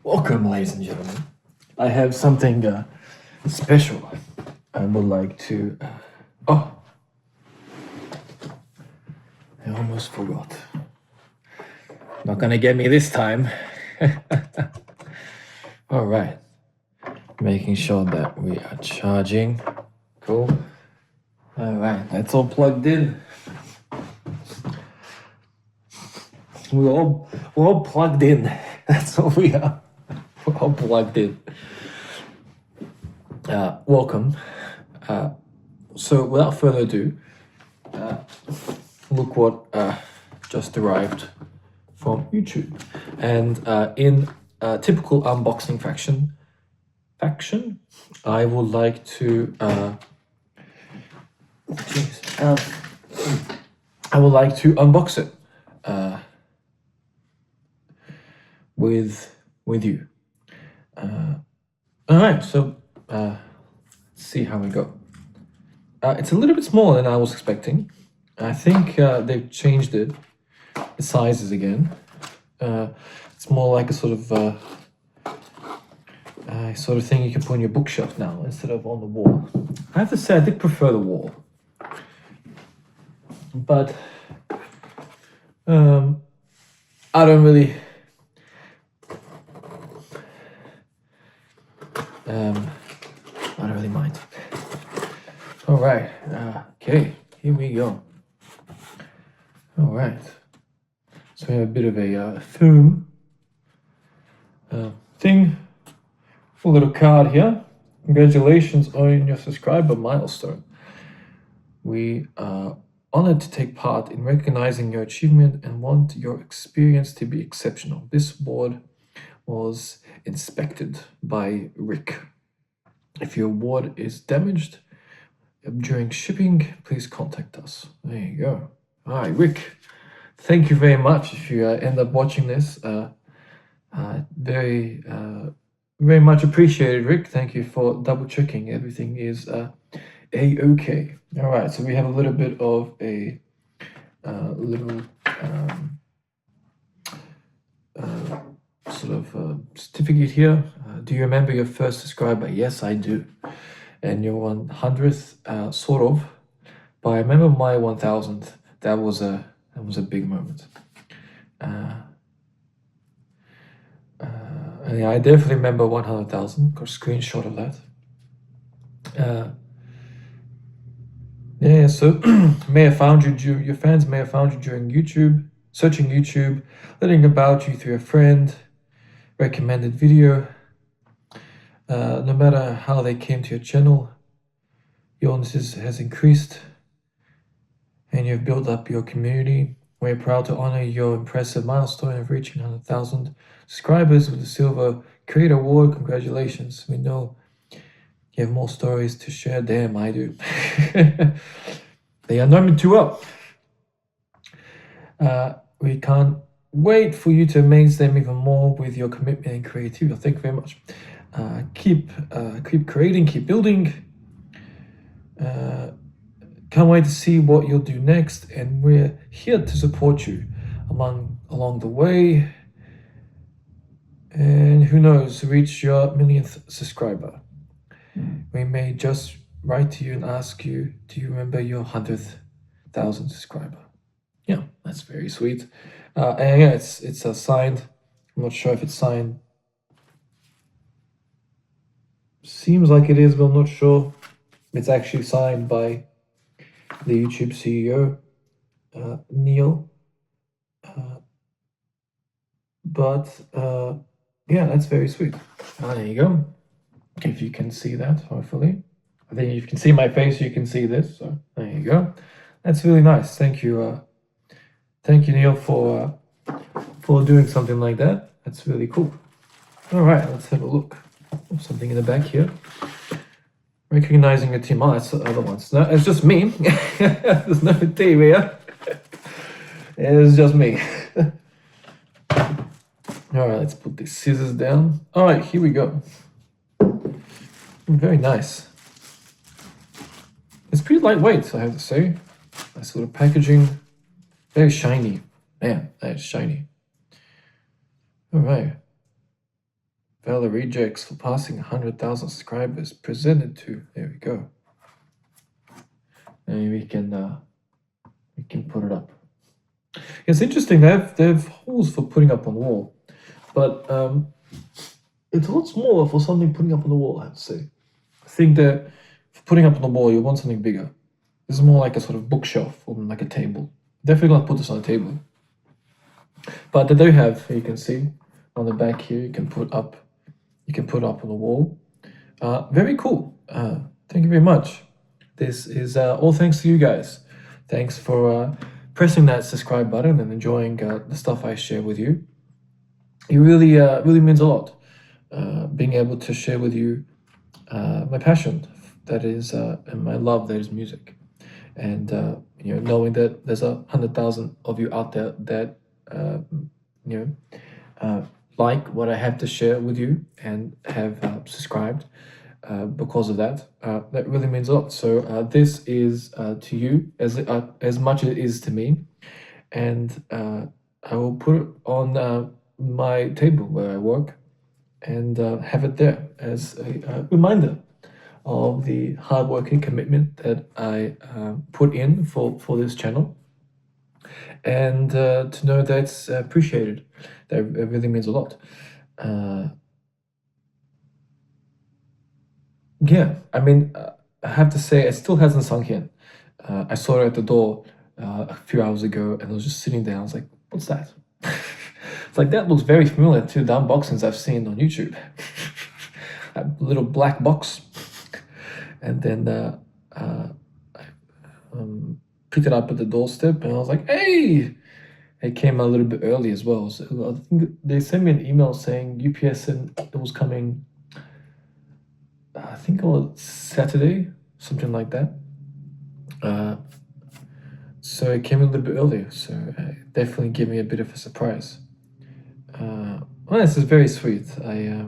Welcome, ladies and gentlemen. I have something special I would like to... I almost forgot. Not gonna get me this time. All right. Making sure that we are charging. Cool. All right, that's all plugged in. We're all plugged in. That's all we are. We're all plugged in. Welcome. So without further ado, look what just arrived from YouTube. And in typical unboxing fashion, I would like to I would like to unbox it with you. All right, so let's see how we go. It's a little bit smaller than I was expecting. I think they've changed it, the sizes again. It's more like a sort of thing you can put on your bookshelf now instead of on the wall. I have to say I did prefer the wall, but I don't really. I don't really mind. All right. Okay. Here we go. All right. So we have a bit of a foam thing. A little card here. Congratulations on your subscriber milestone. We are honored to take part in recognizing your achievement and want your experience to be exceptional. This board was inspected by Rick. If your award is damaged during shipping, please contact us. There you go. All right, Rick, thank you very much. If you end up watching this, very much appreciated, Rick. Thank you for double checking everything is a-okay. All right, so we have a little bit of a little sort of certificate here. Do you remember your first subscriber? Yes, I do. And your 100th, sort of. But I remember my 1000th. That was a big moment. And yeah, I definitely remember 100,000. Got a screenshot of that. Yeah, so may have found you. Your fans may have found you during YouTube, searching YouTube, learning about you through a friend, recommended video. No matter how they came to your channel, your audience has increased and you've built up your community. We're proud to honor your impressive milestone of reaching 100,000 subscribers with the Silver Creator Award. Congratulations. We know you have more stories to share. Damn, I do. They are knowing me too well. We can't wait for you to amaze them even more with your commitment and creativity. Thank you very much. Keep creating, keep building. Can't wait to see what you'll do next, and we're here to support you along the way. And who knows, reach your 1,000,000th subscriber. We may just write to you and ask you, do you remember your 100,000 subscriber? Yeah, that's very sweet. And yeah, it's signed. I'm not sure if it's signed. Seems like it is, but I'm not sure. It's actually signed by the YouTube CEO, Neil. Yeah, that's very sweet. There you go. If you can see that, hopefully. I think if you can see my face, you can see this. So there you go. That's really nice. Thank you, Neil, for doing something like that. That's really cool. All right, let's have a look. Something in the back here. Recognizing a team. Oh, that's the other ones. No, it's just me. There's no team here. It's just me. All right, let's put these scissors down. All right, here we go. Very nice. It's pretty lightweight, I have to say. Nice little packaging. Very shiny. Man, that is shiny. All right. Valarijex for passing 100,000 subscribers presented to. There we go. And we can put it up. It's interesting. They have holes for putting up on the wall, but it's a lot smaller for something putting up on the wall, I have to say. I think that for putting up on the wall, you want something bigger. This is more like a sort of bookshelf or like a table. Definitely not put this on a table. But they do have, you can see on the back here, you can put up on the wall. Very cool. Thank you very much. This is all thanks to you guys. Thanks for pressing that subscribe button and enjoying the stuff I share with you. It really means a lot. Being able to share with you my passion, that is, and my love, that is music. And knowing that there's 100,000 of you out there that like what I have to share with you and have subscribed because of that. That really means a lot. So this is to you as much as it is to me, and I will put it on my table where I work and have it there as a reminder of the hard work and commitment that I put in for this channel, and to know that's appreciated. That really means a lot. Yeah, I mean, I have to say, it still hasn't sunk in. I saw it at the door a few hours ago, and I was just sitting there. I was like, what's that? It's like, that looks very familiar to the unboxings I've seen on YouTube. That little black box. And then I picked it up at the doorstep, and I was like, hey! It came a little bit early as well. So I think they sent me an email saying UPS said it was coming, I think it was Saturday, something like that. So it came a little bit earlier, so it definitely gave me a bit of a surprise. Well, this is very sweet. Yeah,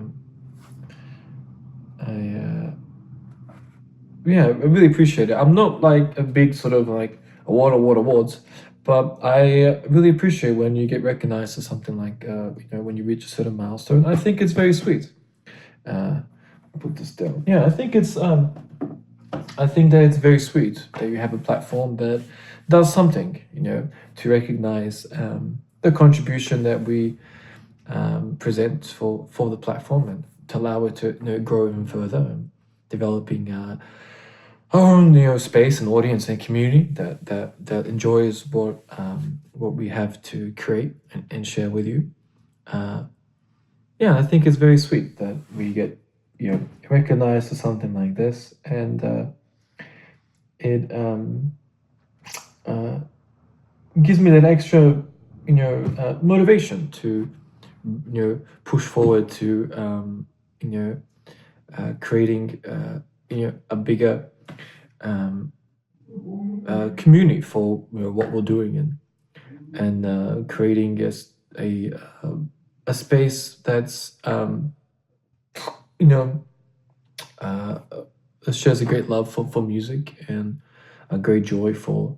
I really appreciate it. I'm not like a big sort of like awards, but I really appreciate when you get recognized for something like when you reach a certain milestone. I think it's very sweet. Put this down. Yeah, I think that it's very sweet that you have a platform that does something, to recognize the contribution that we present for the platform, and to allow it to grow even further, and developing our own space and audience and community that enjoys what we have to create and share with you. Yeah, I think it's very sweet that we get recognized for something like this, and it gives me that extra motivation to push forward to creating a bigger community for what we're doing, and creating a space that's shares a great love for music, and a great joy for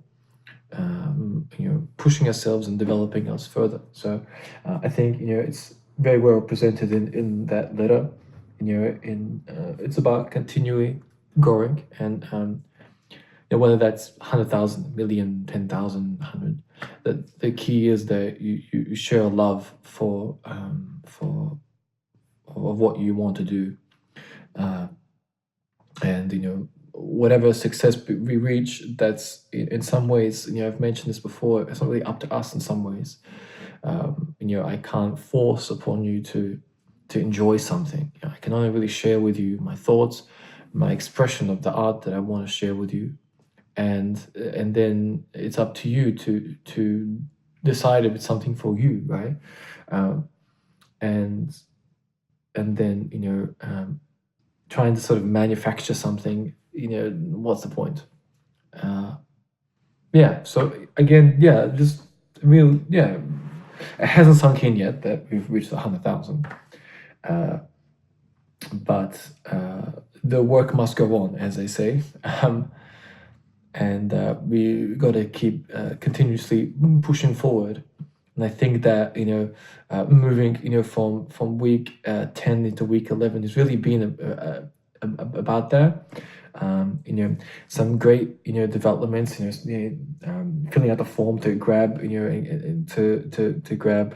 pushing ourselves and developing us further. So I think it's very well presented in that letter. It's about continually growing, and whether that's 100,000, million, 10,000, 100. The key is that you share a love for of what you want to do, and whatever success we reach, that's in some ways, I've mentioned this before, it's not really up to us in some ways. I can't force upon you to enjoy something. I can only really share with you my thoughts, my expression of the art that I want to share with you, and then it's up to you to decide if it's something for you, right? And then trying to sort of manufacture something, what's the point? Yeah, so again, just real, it hasn't sunk in yet that we've reached 100,000, but the work must go on, as they say, and we got to keep continuously pushing forward And I think that, moving, from week 10 into week 11 has really been about that. Some great, developments, filling out the form to grab, to grab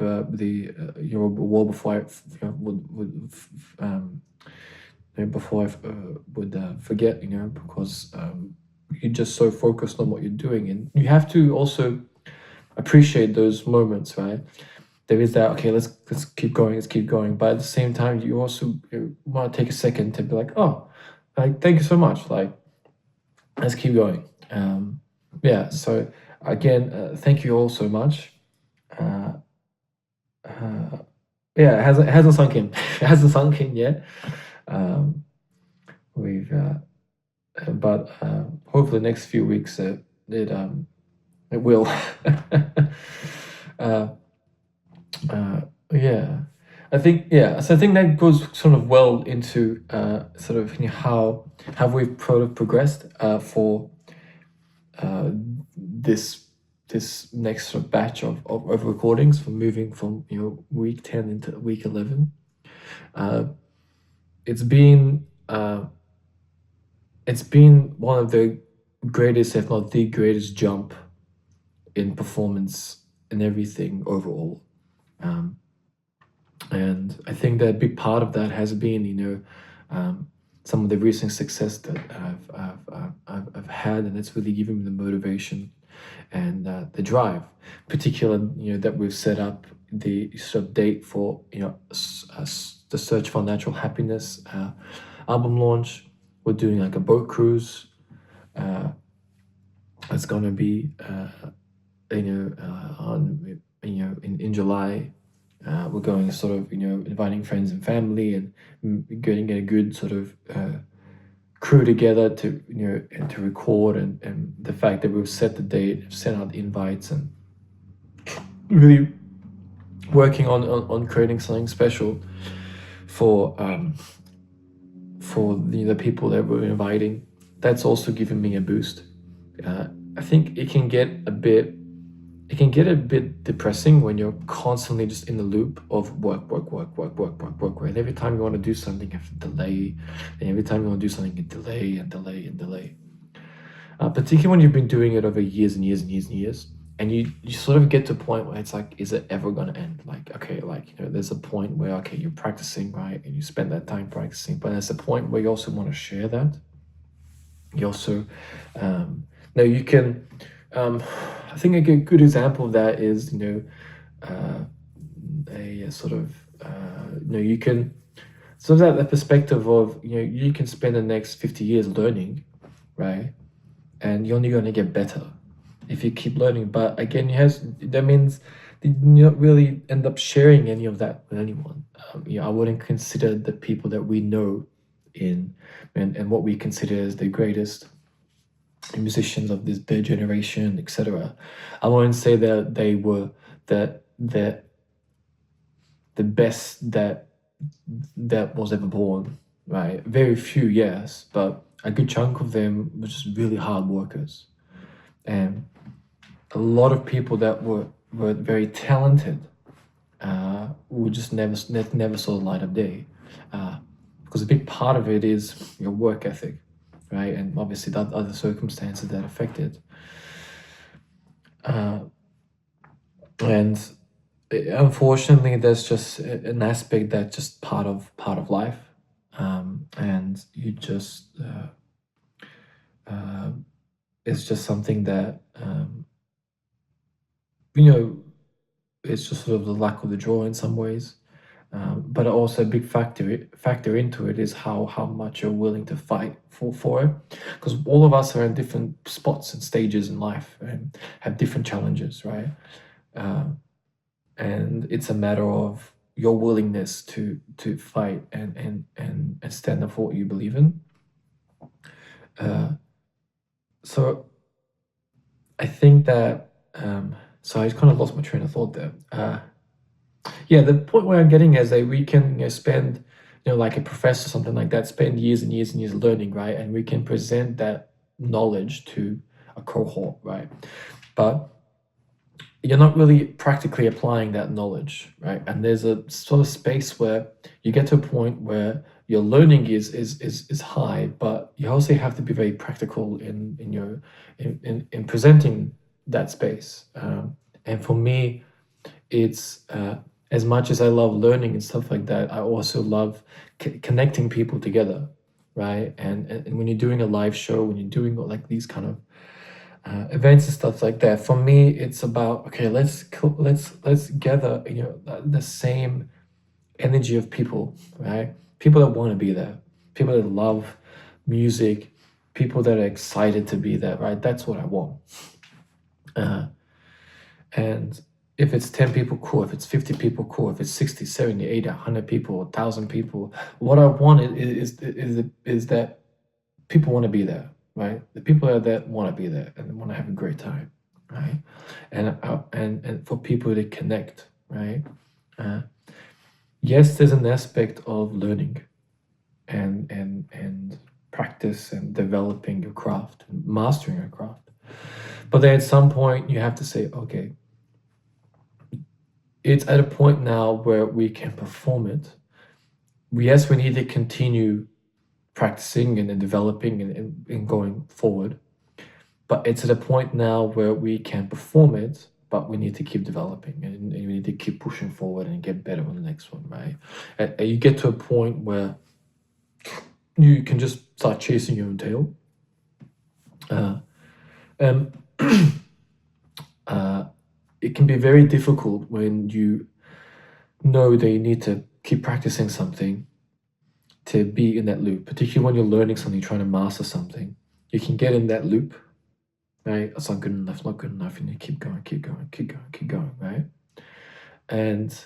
your reward before I, before I would forget, because you're just so focused on what you're doing, and you have to also appreciate those moments, right? There is that, okay, let's keep going, but at the same time, you also want to take a second to be like, oh, like, thank you so much, like, let's keep going. Yeah, so again, thank you all so much. uh, uh, yeah, it hasn't sunk in. It hasn't sunk in yet. We've But hopefully next few weeks it will. uh, yeah, I think, so I think that goes sort of well into sort of, how we've progressed for this next sort of batch of recordings, from moving from, week 10 into week 11. It's been one of the greatest, if not the greatest, jump in performance and everything overall. And I think that a big part of that has been, some of the recent success that I've had, and it's really given me the motivation and the drive. Particularly, that we've set up the sort of date for, the Search for Unnatu-RUL Happiness album launch. We're doing like a boat cruise. It's gonna be on in July. We're going sort of, inviting friends and family, and getting a good sort of crew together to, and to record, and the fact that we've set the date, sent out the invites, and really working on creating something special for the people that we're inviting. That's also given me a boost. I think it can get a bit depressing when you're constantly just in the loop of work. And every time you want to do something, you have to delay. And every time you want to do something, you delay and delay and delay. Particularly when you've been doing it over years and years and years and years. And you sort of get to a point where it's like, is it ever going to end? Like, okay, there's a point where, okay, you're practicing, right? And you spend that time practicing. But there's a point where you also want to share that. You also, now you can, I think a good example of that is, a sort of, you can, so that the perspective of, you can spend the next 50 years learning, right? And you're only going to get better if you keep learning. But again, that means you don't really end up sharing any of that with anyone. I wouldn't consider the people that we know and what we consider as the greatest musicians of their generation, etc. I wouldn't say that they were the best that was ever born, right? Very few, yes, but a good chunk of them were just really hard workers. And a lot of people that were very talented would just never saw the light of day, because a big part of it is your work ethic, right? And obviously that other circumstances that affect it. And unfortunately, there's just an aspect that's just part of life, and you just it's just something that it's just sort of the luck of the draw in some ways. But also a big factor into it is how much you're willing to fight for it, because all of us are in different spots and stages in life and have different challenges, right? And it's a matter of your willingness to fight and stand up for what you believe in. So I think that so I kind of lost my train of thought there. Yeah, the point where I'm getting is that we can spend, like a professor, something like that, spend years and years and years learning, right? And we can present that knowledge to a cohort, right? But you're not really practically applying that knowledge, right? And there's a sort of space where you get to a point where your learning is high, but you also have to be very practical in your in presenting that space. And for me, it's as much as I love learning and stuff like that, I also love connecting people together, right? And when you're doing a live show, when you're doing like these kind of events and stuff like that, for me it's about, okay, let's gather, the same energy of people, right? People that want to be there, people that love music, people that are excited to be there, right? That's what I want. And if it's 10 people, cool. If it's 50 people, cool. If it's 60, 70, 80, 100 people, 1,000 people, what I want is that people want to be there, right? The people that want to be there and want to have a great time, right? And for people to connect, right? Yes, there's an aspect of learning and practice and developing your craft and mastering your craft. But then at some point you have to say, okay, it's at a point now where we can perform it. Yes, we need to continue practicing and developing and going forward. But it's at a point now where we can perform it, but we need to keep developing and we need to keep pushing forward and get better on the next one, right? And you get to a point where you can just start chasing your own tail. And it can be very difficult when you know that you need to keep practicing something to be in that loop, particularly when you're learning something, trying to master something. You can get in that loop, right? It's not good enough, not good enough, and you keep going, keep going, keep going, keep going, right? And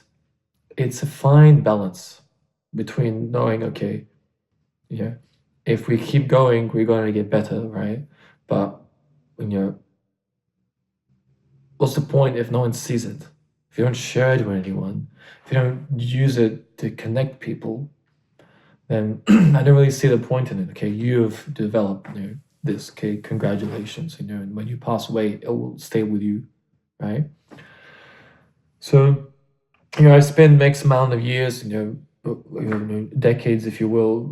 it's a fine balance between knowing, okay, yeah, if we keep going, we're going to get better, right? But when you're, what's the point if no one sees it? If you don't share it with anyone, if you don't use it to connect people, then I don't really see the point in it. Okay, you've developed this. Okay, congratulations. And when you pass away, it will stay with you, right? So, I spent X amount of years, decades, if you will,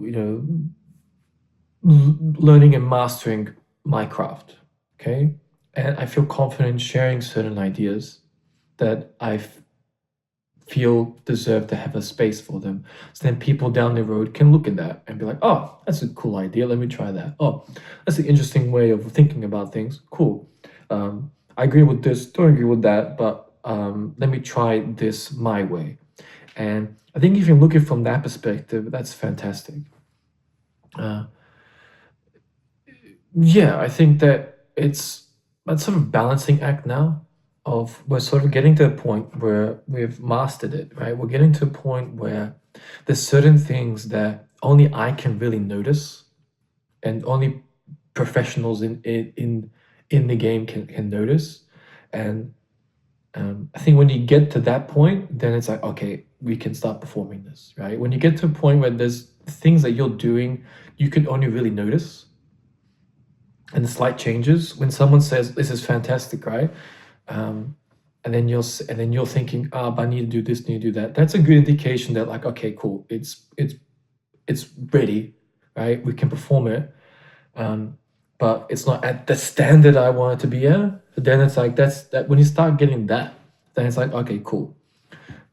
learning and mastering my craft. Okay, and I feel confident sharing certain ideas that I feel deserve to have a space for them. So then people down the road can look at that and be like, oh, that's a cool idea. Let me try that. Oh, that's an interesting way of thinking about things. Cool. I agree with this, don't agree with that, but let me try this my way. And I think if you look at it from that perspective, that's fantastic. Yeah, I think that it's a sort of balancing act now of we're sort of getting to a point where we've mastered it, right? We're getting to a point where there's certain things that only I can really notice and only professionals in the game can notice. And I think when you get to that point, then it's like, okay, we can start performing this, right? When you get to a point where there's things that you're doing, you can only really notice and the slight changes. When someone says this is fantastic, right? And then you're thinking, but I need to do this, need to do that. That's a good indication that like, okay, cool, it's ready, right? We can perform it, but it's not at the standard I want it to be at. Then it's like that when you start getting that, then it's like, okay, cool,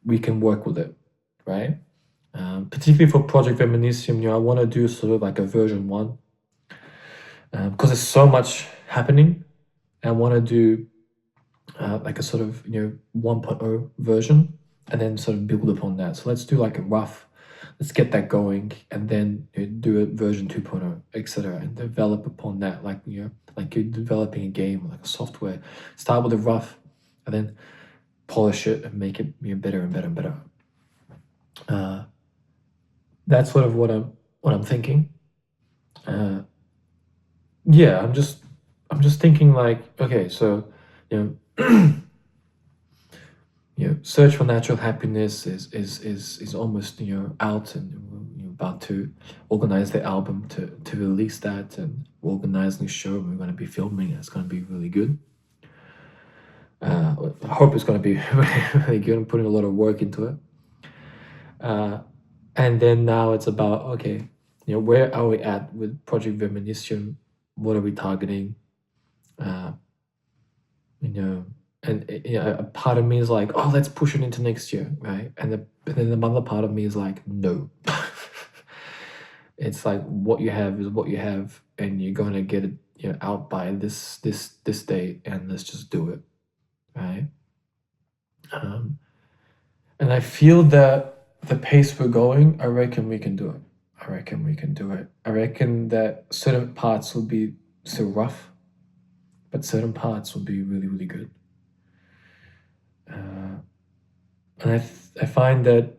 we can work with it, right? Particularly for Project Viminacium, I want to do sort of like a version 1, because there's so much happening. I want to do like a sort of 1.0 version and then sort of build upon that. So let's do like a rough, let's get that going, and then do a version 2.0, etc., and develop upon that, like like you're developing a game, like a software. Start with a rough and then polish it and make it better and better and better. That's sort of what I'm thinking. Yeah, I'm just thinking like, okay, so search for natural happiness is almost out, and we're about to organize the album to release that, and organize the show. We're going to be filming. It's going to be really good. I hope it's going to be really good. I'm putting a lot of work into it. And then now it's about, okay, where are we at with Project Viminacium? What are we targeting? And a part of me is like, oh, let's push it into next year, right? And then the other part of me is like, no. It's like, what you have is what you have, and you're going to get it out by this date, and let's just do it, right? And I feel that the pace we're going, I reckon we can do it. I reckon that certain parts will be so rough, but certain parts will be really, really good. And I find that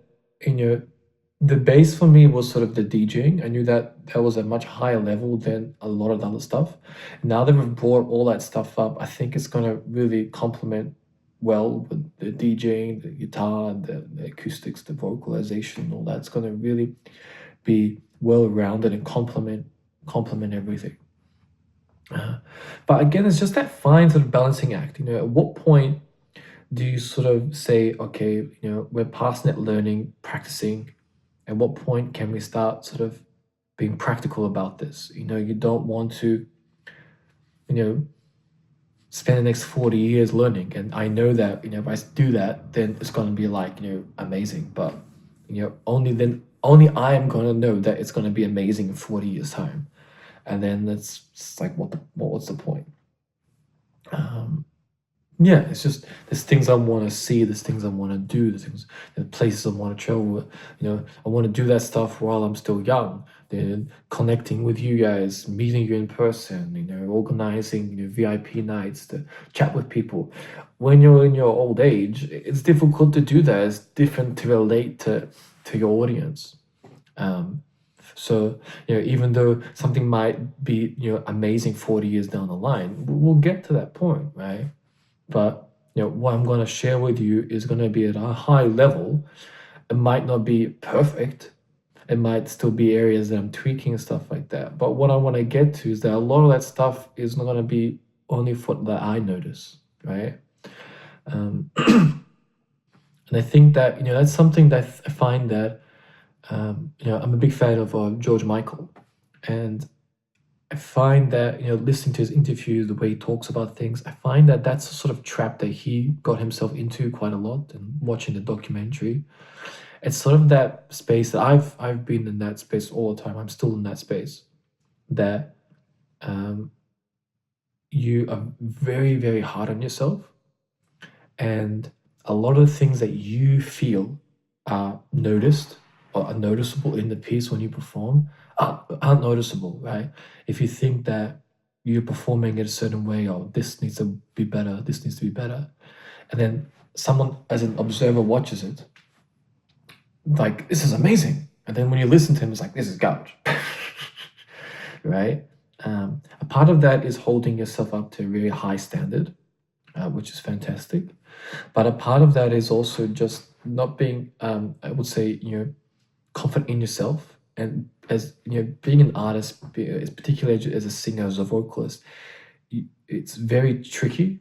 the base for me was sort of the DJing. I knew that that was a much higher level than a lot of the other stuff. Now that we've brought all that stuff up, I think it's going to really complement well with the DJing, the guitar, the acoustics, the vocalization, all that's going to really be well-rounded and complement everything. But again, it's just that fine sort of balancing act. At what point do you sort of say, okay, we're past net learning, practicing? At what point can we start sort of being practical about this? You don't want to, spend the next 40 years learning. And I know that, if I do that, then it's going to be like, amazing. But, only I am going to know that it's going to be amazing in 40 years time. And then it's like, what's the point? Yeah, it's just there's things I want to see, there's things I want to do, there's places I want to travel. I want to do that stuff while I'm still young. Then connecting with you guys, meeting you in person, organizing VIP nights to chat with people. When you're in your old age, it's difficult to do that. It's different to relate to your audience. So, even though something might be amazing 40 years down the line, we'll get to that point, right? But what I'm going to share with you is going to be at a high level. It might not be perfect. It might still be areas that I'm tweaking and stuff like that. But what I want to get to is that a lot of that stuff is not going to be only for that I notice, right? And I think that that's something that I find that I'm a big fan of George Michael, and I find that, listening to his interviews, the way he talks about things, I find that that's a sort of trap that he got himself into quite a lot. And watching the documentary, it's sort of that space that I've been in that space all the time. I'm still in that space that you are very, very hard on yourself. And a lot of the things that you feel are noticed or are noticeable in the piece when you perform aren't noticeable, right? If you think that you're performing it a certain way, or this needs to be better, this needs to be better, and then someone as an observer watches it, like, this is amazing. And then when you listen to him, it's like, this is garbage, right? A part of that is holding yourself up to a very high standard, which is fantastic. But a part of that is also just not being, I would say, confident in yourself. And as being an artist, particularly as a singer, as a vocalist, it's very tricky.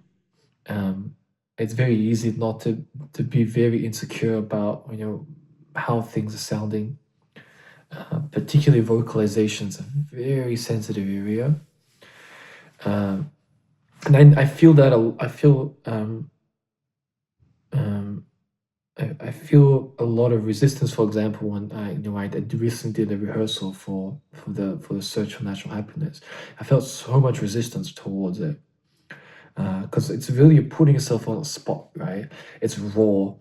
It's very easy not to be very insecure about how things are sounding. Particularly vocalization's a very sensitive area. And I feel that I feel a lot of resistance. For example, when I recently did a rehearsal for the Search for Natural Happiness, I felt so much resistance towards it, because it's really, you're putting yourself on the spot, right? It's raw.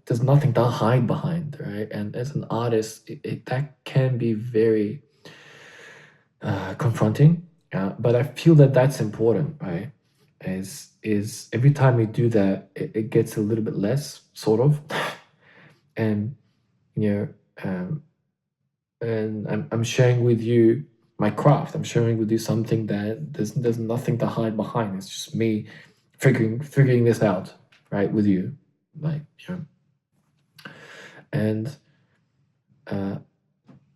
There's nothing to hide behind, right? And as an artist, that can be very confronting. But I feel that that's important, right? Is every time we do that, it gets a little bit less, sort of. And and I'm sharing with you my craft. I'm sharing with you something that there's nothing to hide behind. It's just me figuring this out, right, with you, like, and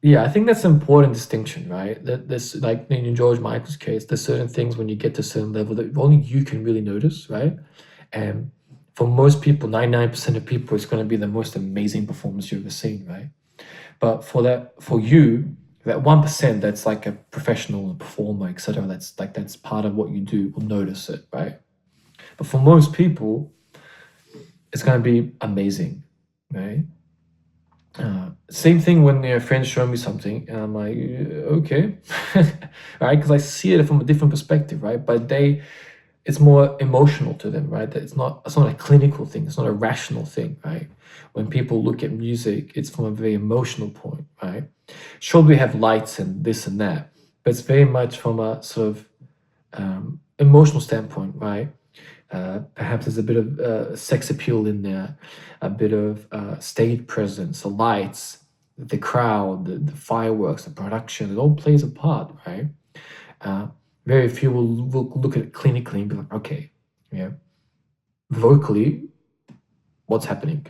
yeah, I think that's an important distinction, right? That there's, like in George Michael's case, there's certain things when you get to a certain level that only you can really notice, right? And for most people, 99% of people, it's going to be the most amazing performance you've ever seen, right? But for you, that 1% that's like a professional, a performer, etc., that's part of what you do, will notice it, right? But for most people, it's going to be amazing, right? Same thing when their friends show me something, and I'm like, okay, right? Because I see it from a different perspective, right? But it's more emotional to them, right? That it's not a clinical thing, it's not a rational thing, right? When people look at music, it's from a very emotional point, right? Sure, we have lights and this and that, but it's very much from a sort of emotional standpoint, right? Perhaps there's a bit of sex appeal in there, a bit of stage presence, the lights, the crowd, the fireworks, the production. It all plays a part, right? Very few will look at it clinically and be like, okay, yeah, vocally, what's happening,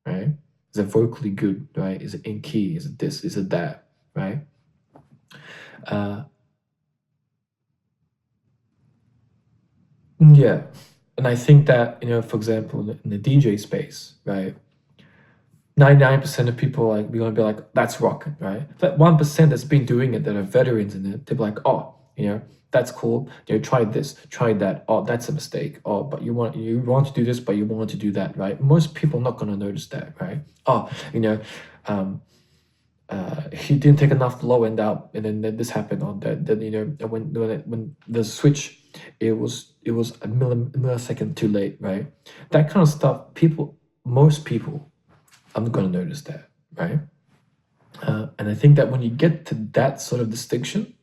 right? Is it vocally good, right? Is it in key? Is it this? Is it that, right? Yeah. And I think that, for example, in the DJ space, right? 99% of people like we're gonna be like, that's rock, right? That 1% that's been doing it, that are veterans in it, they'll be like, oh, that's cool. Try this, try that. Oh, that's a mistake. Oh, but you want to do this, but you want to do that, right? Most people are not gonna notice that, right? Oh, um, he didn't take enough low end out, and then this happened on that. When the switch, it was a millisecond too late, right? That kind of stuff. Most people, I'm gonna notice that, right? And I think that when you get to that sort of distinction,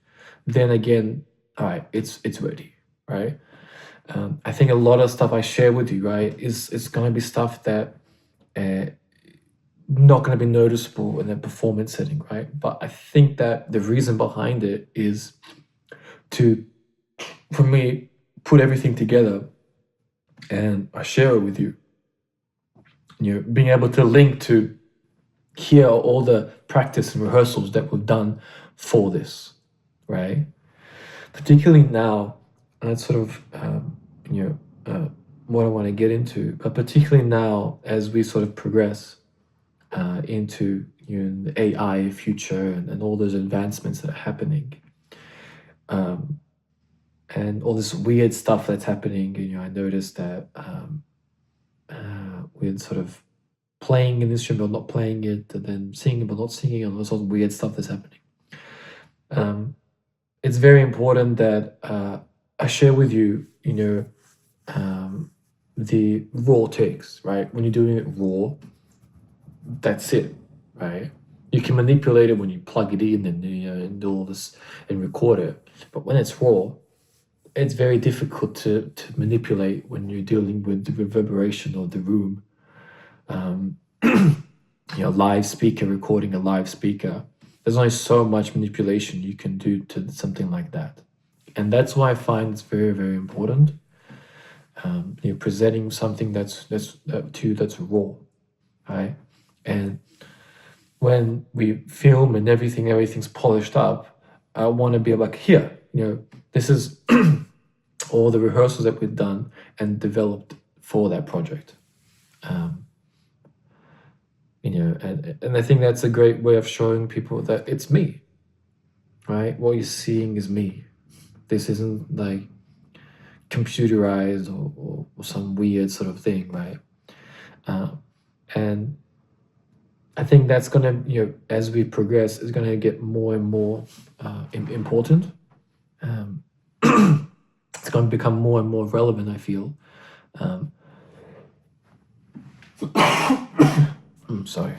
then again, all right, it's ready, right? I think a lot of stuff I share with you, right, is gonna be stuff that uh, not gonna be noticeable in a performance setting, right? But I think that the reason behind it is to, for me, put everything together and I share it with you. Being able to link to here are all the practice and rehearsals that we've done for this, right? Particularly now, and that's sort of what I want to get into, but particularly now as we sort of progress into the AI future and all those advancements that are happening, and all this weird stuff that's happening. I noticed that we're sort of playing an instrument but not playing it, and then singing but not singing, and all sorts of weird stuff that's happening. It's very important that I share with you, the raw takes, right? When you're doing it raw, that's it, right? You can manipulate it when you plug it in and do all this and record it. But when it's raw, it's very difficult to manipulate when you're dealing with the reverberation of the room. Live speaker, recording a live speaker. There's only so much manipulation you can do to something like that. And that's why I find it's very, very important. You're presenting something that's raw, right? And when we film and everything's polished up, I want to be like, here, this is all the rehearsals that we've done and developed for that project. And I think that's a great way of showing people that it's me, right? What you're seeing is me. This isn't like computerized or some weird sort of thing, right? And I think that's gonna, as we progress, is gonna get more and more important. It's gonna become more and more relevant, I feel. I'm sorry.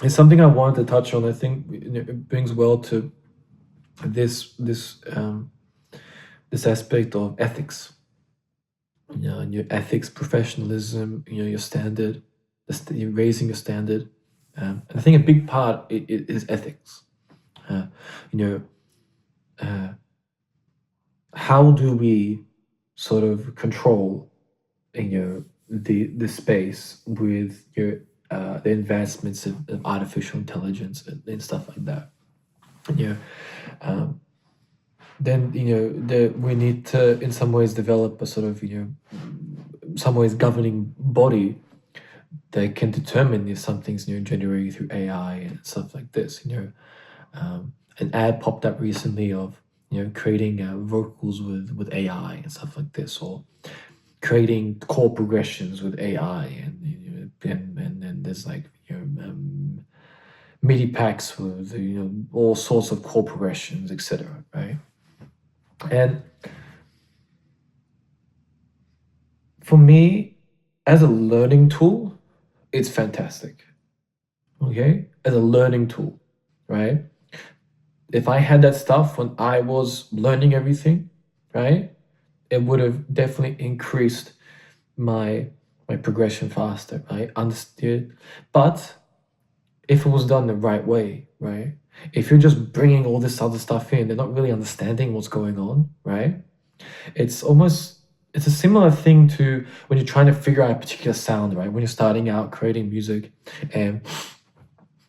It's something I wanted to touch on. I think it brings well to this aspect of ethics. And your ethics, professionalism, your standard, you're raising your standard. And I think a big part is ethics. How do we sort of control, the space with the advancements of artificial intelligence and stuff like that? then we need to in some ways develop a sort of some ways governing body that can determine if something's generated through AI and stuff like this. An ad popped up recently of creating vocals with AI and stuff like this, or creating chord progressions with AI, and and then there's like MIDI packs with all sorts of chord progressions, etc. Right? And for me, as a learning tool, it's fantastic. Okay, as a learning tool, right? If I had that stuff when I was learning everything, right, it would have definitely increased my progression faster, right? Understood. But if it was done the right way, right? If you're just bringing all this other stuff in, they're not really understanding what's going on, right? It's a similar thing to when you're trying to figure out a particular sound, right? When you're starting out creating music and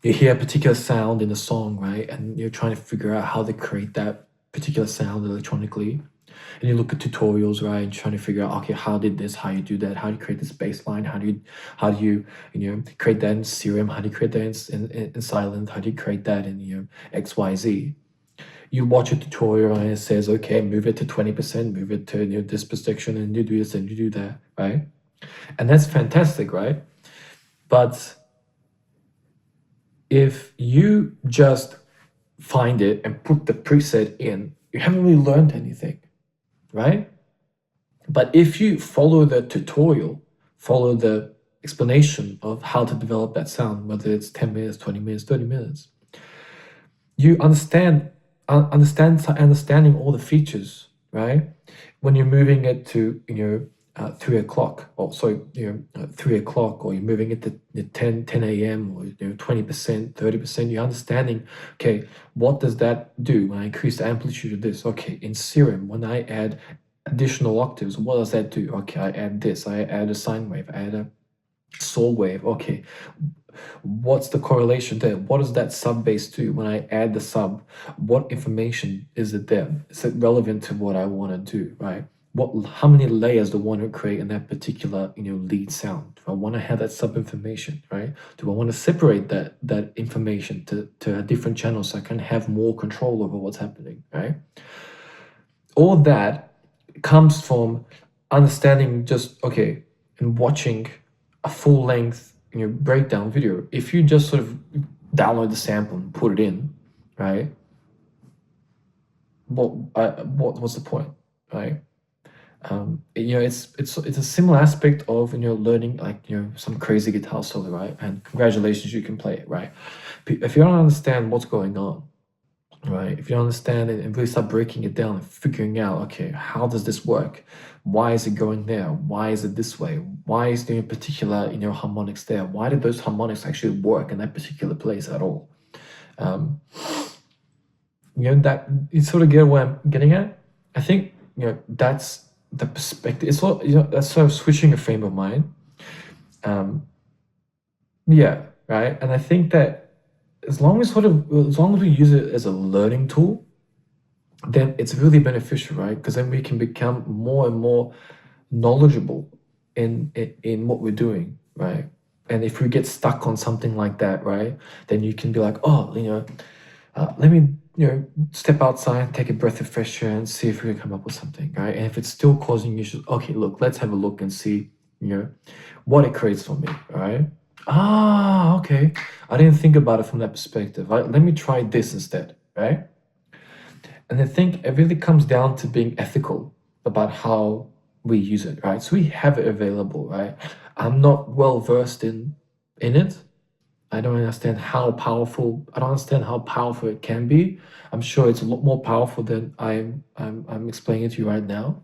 you hear a particular sound in a song, right? And you're trying to figure out how to create that particular sound electronically. And you look at tutorials, right? And trying to figure out, okay, how did this, how you do that, how do you create this bass line, how do you create that in Serum, how do you create that in Silent, how do you create that in XYZ. You watch a tutorial and it says, okay, move it to 20%, move it to this section, and you do this and you do that, right? And that's fantastic, right? But if you just find it and put the preset in, you haven't really learned anything, right? But if you follow the tutorial, follow the explanation of how to develop that sound, whether it's 10 minutes, 20 minutes, 30 minutes, you understanding all the features, right? When you're moving it to 3 o'clock, or sorry, 3 o'clock, or you're moving it to 10 a.m., or 20%, 30%, you're understanding, okay, what does that do when I increase the amplitude of this? Okay, in Serum, when I add additional octaves, what does that do? Okay, I add this, I add a sine wave, I add a saw wave. Okay, what's the correlation there? What does that sub bass do when I add the sub? What information is it there? Is it relevant to what I want to do, right? How many layers do I want to create in that particular lead sound? Do I want to have that sub information, right? Do I want to separate that information to a different channel so I can have more control over what's happening, right? All that comes from understanding just okay and watching a full length breakdown video. If you just sort of download the sample and put it in, right? What's the point, right? It's a similar aspect of learning like some crazy guitar solo, right? And congratulations, you can play it, right? If you don't understand what's going on, right? If you don't understand it and really start breaking it down and figuring out, okay, how does this work? Why is it going there? Why is it this way? Why is there a particular harmonics there? Why did those harmonics actually work in that particular place at all? That you sort of get what I'm getting at. I think that's the perspective. It's all that's sort of switching a frame of mind. Yeah, right. And I think that as long as we use it as a learning tool, then it's really beneficial, right? Because then we can become more and more knowledgeable in what we're doing, right? And if we get stuck on something like that, right, then you can be like, oh, let me step outside, take a breath of fresh air, and see if we can come up with something, right? And if it's still causing issues, okay, look, let's have a look and see what it creates for me, right? Ah, okay, I didn't think about it from that perspective, right? Let me try this instead, right? And I think it really comes down to being ethical about how we use it, right? So we have it available, right? I'm not well versed in it. I don't understand how powerful. I don't understand how powerful it can be. I'm sure it's a lot more powerful than I'm explaining to you right now.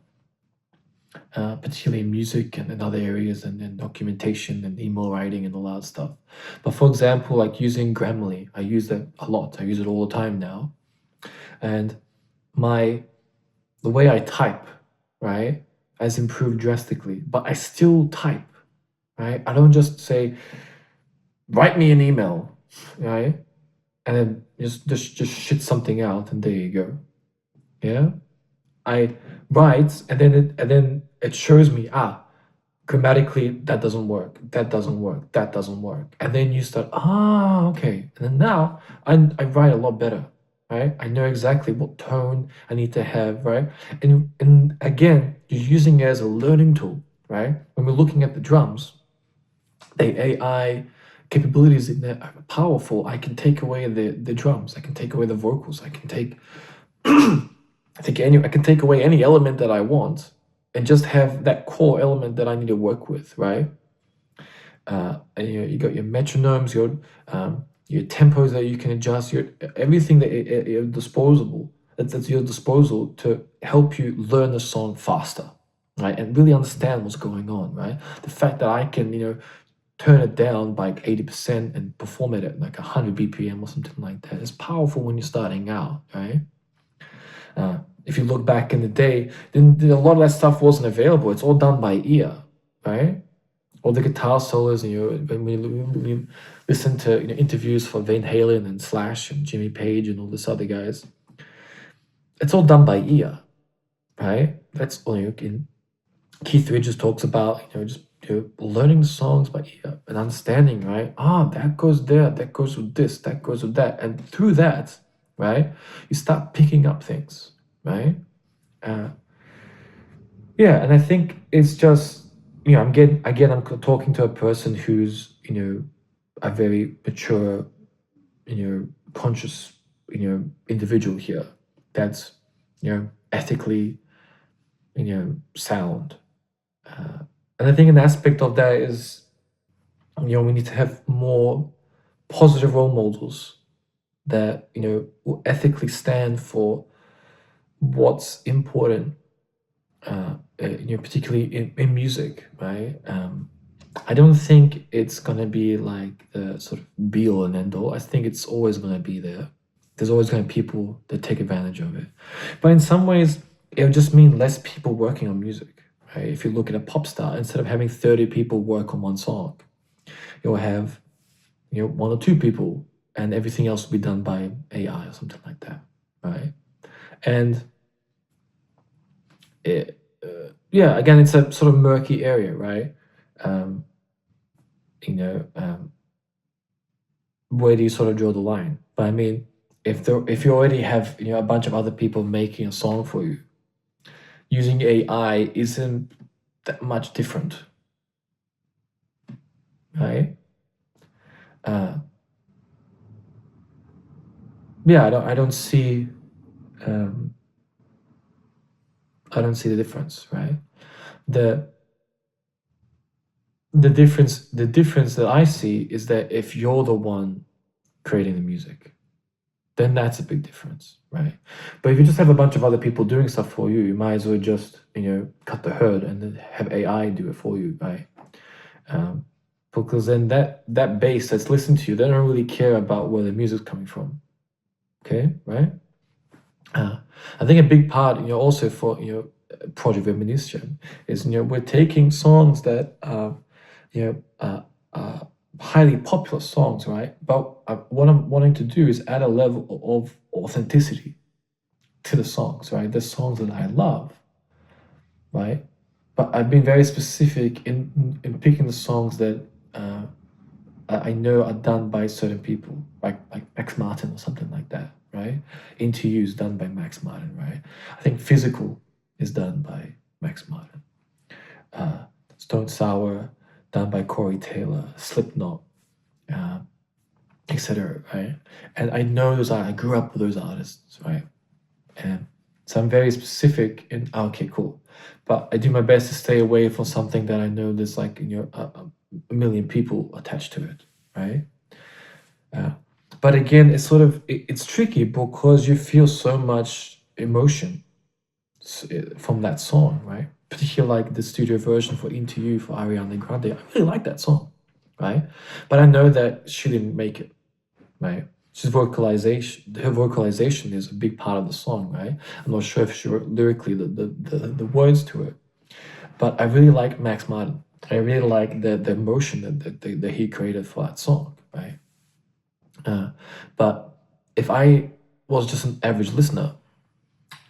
Particularly in music and in other areas, and in documentation and email writing and all that stuff. But for example, like using Grammarly, I use that a lot. I use it all the time now, and the way I type, right, has improved drastically. But I still type, right? I don't just say, write me an email, right? And then just shit something out, and there you go. Yeah, I write, and then it shows me, grammatically that doesn't work, that doesn't work, that doesn't work, and then you start, okay, and then now I write a lot better, right? I know exactly what tone I need to have, right? And again, you're using it as a learning tool, right? When we're looking at the drums, the AI capabilities in there are powerful. I can take away the drums, I can take away the vocals, I can take I can take away any element that I want and just have that core element that I need to work with, right? And you got your metronomes, your tempos that you can adjust, your everything that at your disposable that's at your disposal to help you learn the song faster, right? And really understand what's going on, right? The fact that I can, turn it down by like 80% and perform it at like 100 BPM or something like that is powerful when you're starting out, right? If you look back in the day, then a lot of that stuff wasn't available. It's all done by ear, right? All the guitar solos, and when you listen to interviews for Van Halen and Slash and Jimmy Page and all this other guys, it's all done by ear, right? That's all you can. Keith Richards talks about just learning the songs by ear and understanding, right? That goes there, that goes with this, that goes with that, and through that, right, you start picking up things, right? Yeah, and I think it's just I'm talking to a person who's a very mature, conscious, individual here that's ethically sound. And I think an aspect of that is, we need to have more positive role models that, will ethically stand for what's important, particularly in music, right? I don't think it's gonna be like the sort of be all and end all. I think it's always gonna be there. There's always gonna be people that take advantage of it. But in some ways, it'll just mean less people working on music, right? If you look at a pop star, instead of having 30 people work on one song, you'll have, one or two people, and everything else will be done by AI or something like that, right? And yeah, again, it's a sort of murky area, right? Where do you sort of draw the line? But I mean, if you already have a bunch of other people making a song for you, using AI isn't that much different, right? Yeah, I don't see I don't see the difference, right? The difference that I see is that if you're the one creating the music, then that's a big difference, right? But if you just have a bunch of other people doing stuff for you, you might as well just cut the herd and then have AI do it for you, right? Because then that base that's listening to you, they don't really care about where the music's coming from. Okay, right? I think a big part, also for Project Viminacium is we're taking songs that highly popular songs, right? But what I'm wanting to do is add a level of authenticity to the songs, right? The songs that I love, right? But I've been very specific in picking the songs that I know are done by certain people, like Max Martin or something like that, right? Into You is done by Max Martin, right? I think Physical is done by Max Martin. Stone Sour, done by Corey Taylor, Slipknot, etc., right? And I know I grew up with those artists, right? And so I'm very specific in, okay, cool. But I do my best to stay away from something that I know there's like, a million people attached to it, right? But again, it's tricky because you feel so much emotion from that song, right? Particularly like the studio version for Into You for Ariana Grande. I really like that song, right? But I know that she didn't make it, right? Her vocalization is a big part of the song, right? I'm not sure if she wrote lyrically the words to it, but I really like Max Martin. I really like the emotion that he created for that song, right? But if I was just an average listener,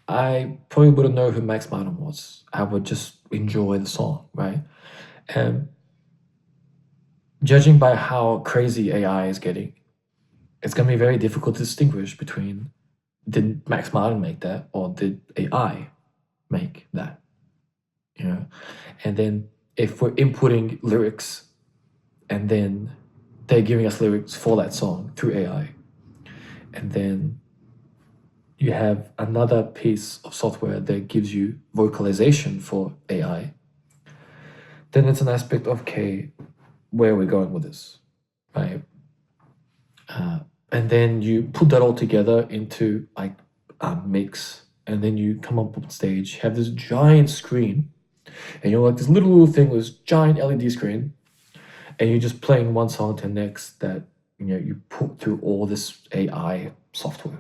I probably wouldn't know who Max Martin was. I would just enjoy the song, right? And judging by how crazy AI is getting, it's going to be very difficult to distinguish between did Max Martin make that or did AI make that, you know? And then if we're inputting lyrics and then they're giving us lyrics for that song through AI, and then you have another piece of software that gives you vocalization for AI, then it's an aspect of, okay, where are we going with this, right? And then you put that all together into like a mix, and then you come up on stage, have this giant screen, and you're like this little thing with this giant LED screen, and you're just playing one song to the next that you put through all this AI software.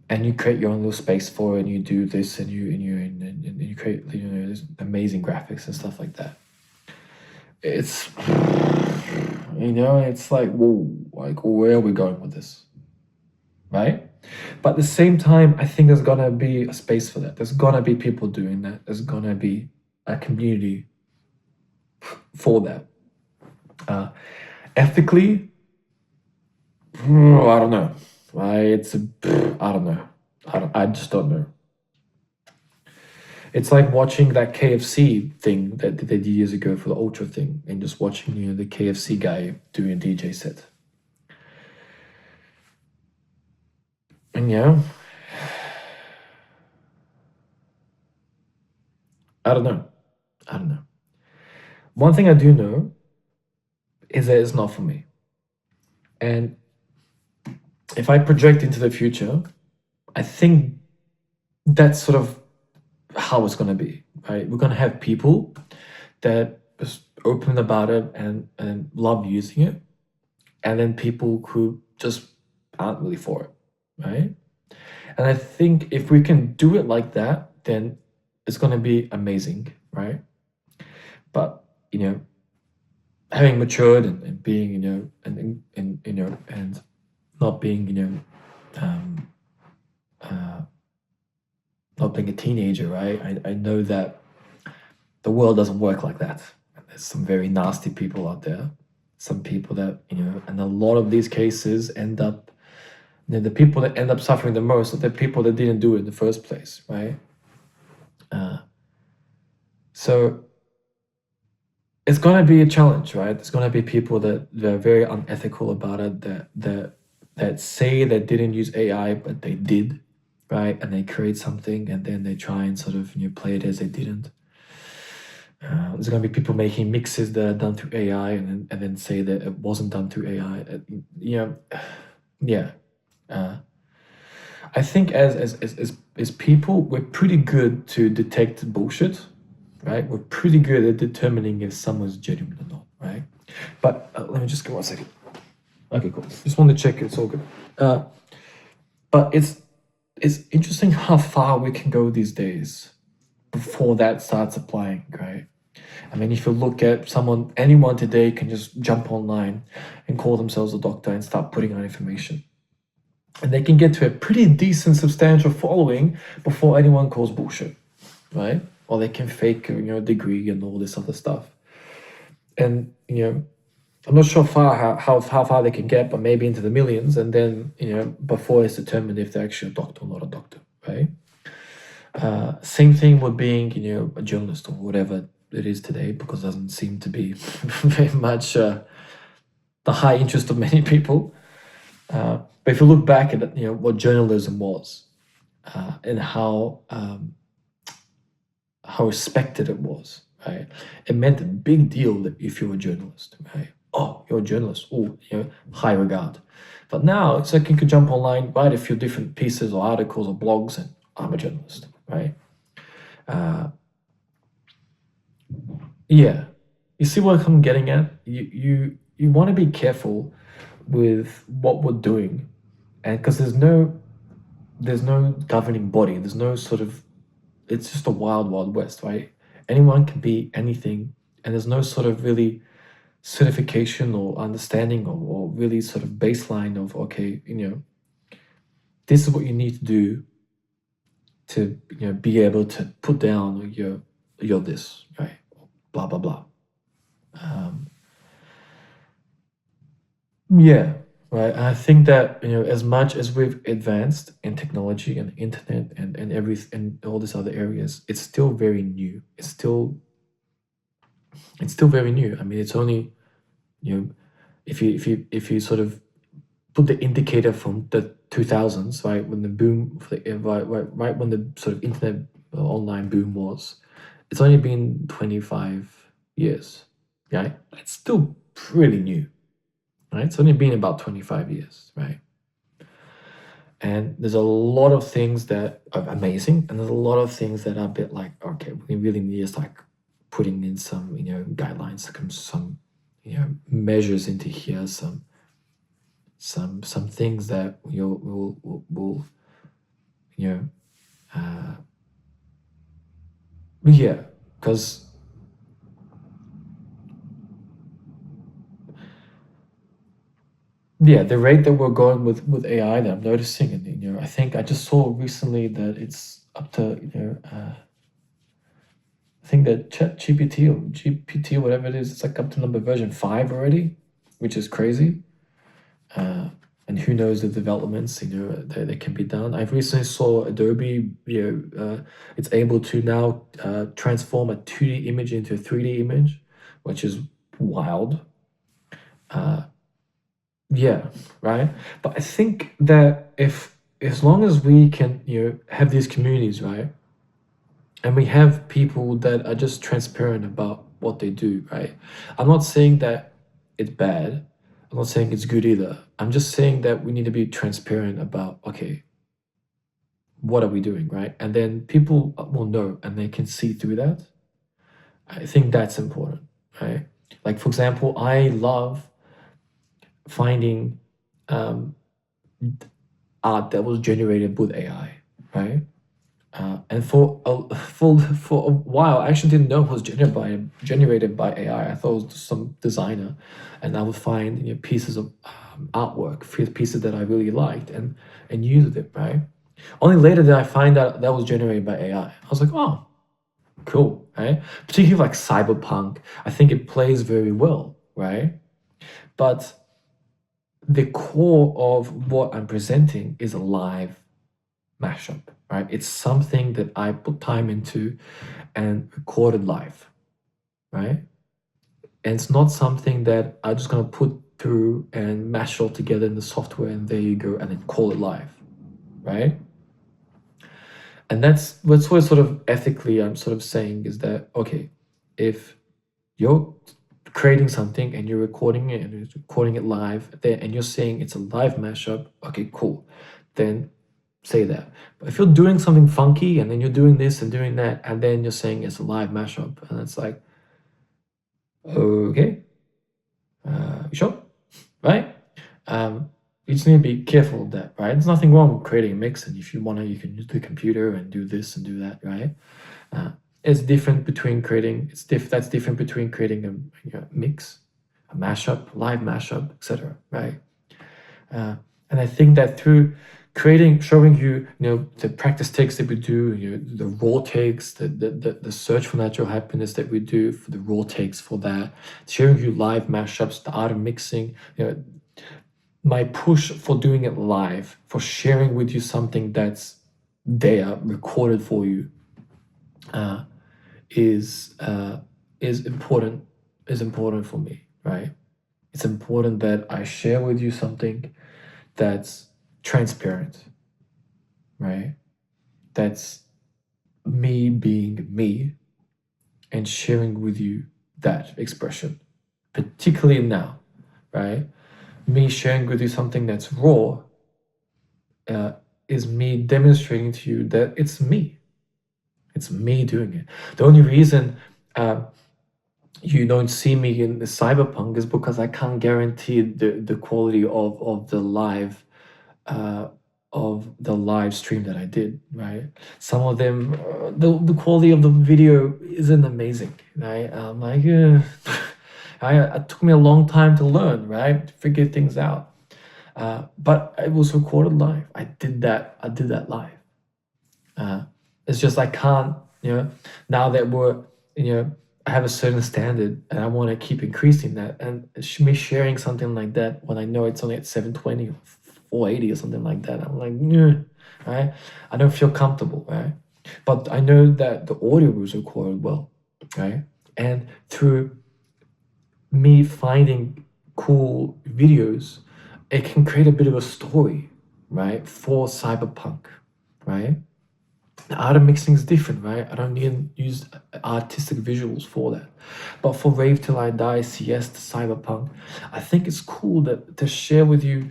And you create your own little space for it, and you do this, and you create this amazing graphics and stuff like that. It's it's like, whoa, like where are we going with this, right? But at the same time, I think there's gonna be a space for that. There's gonna be people doing that. There's gonna be a community for that. Ethically, I don't know. I don't know. I just don't know. It's like watching that KFC thing that they did years ago for the Ultra thing, and just watching the KFC guy doing a DJ set. And I don't know. I don't know. One thing I do know is that it's not for me. And if I project into the future, I think that's sort of how it's going to be, right? We're going to have people that is open about it and love using it, and then people who just aren't really for it, right? And I think if we can do it like that, then it's going to be amazing, right? But having matured and being and not being not being a teenager, right? I know that the world doesn't work like that. There's some very nasty people out there. Some people that, and a lot of these cases end up, the people that end up suffering the most are the people that didn't do it in the first place, right? So it's going to be a challenge, right? There's going to be people that are very unethical about it, that say they didn't use AI, but they did, right? And they create something, and then they try and sort of play it as they didn't. There's going to be people making mixes that are done through AI, and then say that it wasn't done through AI. Yeah. I think as people, we're pretty good to detect bullshit, right? We're pretty good at determining if someone's genuine or not, right? But let me just go 1 second. Okay, cool. Just want to check it's all good. But it's interesting how far we can go these days before that starts applying, right? I mean, if you look at anyone today can just jump online and call themselves a doctor and start putting out information. And they can get to a pretty decent, substantial following before anyone calls bullshit, right? Or they can fake, a degree and all this other stuff. And, I'm not sure how far they can get, but maybe into the millions. And then, before it's determined if they're actually a doctor or not a doctor, right? Same thing with being, a journalist or whatever it is today, because it doesn't seem to be very much the high interest of many people. But if you look back at what journalism was, and how respected it was, right? It meant a big deal that if you're a journalist, right? Oh, you're a journalist. Oh, high regard. But now it's like you could jump online, write a few different pieces or articles or blogs, and I'm a journalist, right? Yeah, you see what I'm getting at? You want to be careful with what we're doing, and because there's no governing body. There's no sort of, it's just a wild west, right? Anyone can be anything, and there's no sort of really certification or understanding or really sort of baseline of, okay, this is what you need to do to be able to put down your this, right? Blah blah blah. Yeah, right. I think that as much as we've advanced in technology and internet and and all these other areas, it's still very new. It's still very new. I mean, it's only if you sort of put the indicator from the 2000s, right, when the boom right when the sort of internet online boom was, it's only been 25 years, right? It's still pretty new, right? It's only been about 25 years, right? And there's a lot of things that are amazing, and there's a lot of things that are a bit like, okay, we really need to start putting in some guidelines, some measures into here, some things that will yeah, because the rate that we're going with AI that I'm noticing, and I think I just saw recently that it's up to I think that GPT or whatever it is, it's like up to number version 5 already, which is crazy. And who knows the developments that can be done. I recently saw Adobe, it's able to now transform a 2D image into a 3D image, which is wild. Yeah, right. But I think that as long as we can have these communities, right, and we have people that are just transparent about what they do, right? I'm not saying that it's bad. I'm not saying it's good either. I'm just saying that we need to be transparent about, okay, what are we doing, right? And then people will know and they can see through that. I think that's important, right? Like, for example, I love finding art that was generated with AI, right? And for a while, I actually didn't know it was generated by AI. I thought it was some designer, and I would find pieces of artwork, pieces that I really liked, and used it, right? Only later did I find out that was generated by AI. I was like, oh, cool, right? Particularly like cyberpunk, I think it plays very well, right? But the core of what I'm presenting is a live mashup, right? It's something that I put time into and recorded live, right? And it's not something that I'm just gonna put through and mash it all together in the software and there you go and then call it live, right? And that's what sort of ethically I'm sort of saying is that, okay, if you're creating something and you're recording it and you're recording it live there and you're saying it's a live mashup, okay, cool. Then say that. But if you're doing something funky and then you're doing this and doing that and then you're saying it's a live mashup, and it's like, okay, you sure? Right? You just need to be careful of that, right? There's nothing wrong with creating a mix, and if you want to, you can use the computer and do this and do that, right? It's different between creating. That's different between creating a mix, a mashup, live mashup, etc. Right? And I think that through showing you, the practice takes that we do, the raw takes, the search for natural happiness that we do, for the raw takes for that, showing you live mashups, the art of mixing, my push for doing it live, for sharing with you something that's there, recorded for you, is important. Is important for me, right? It's important that I share with you something that's transparent, right? That's me being me and sharing with you that expression, particularly now, right? Me sharing with you something that's raw is me demonstrating to you that it's me. It's me doing it. The only reason you don't see me in the cyberpunk is because I can't guarantee the quality of the live stream that I did, right? Some of them, the quality of the video isn't amazing, right? I'm like, it took me a long time to learn, right? To figure things out. But it was recorded live. I did that live. It's just I can't, now that I have a certain standard and I want to keep increasing that. And me sharing something like that when I know it's only at 720 or 480 or something like that, I'm like, "Nyeh," right? I don't feel comfortable, right? But I know that the audio was recorded well, right? And through me finding cool videos, it can create a bit of a story, right? For cyberpunk, right? The art of mixing is different, right? I don't need to use artistic visuals for that. But for Rave Till I Die, CS to Cyberpunk, I think it's cool that to share with you,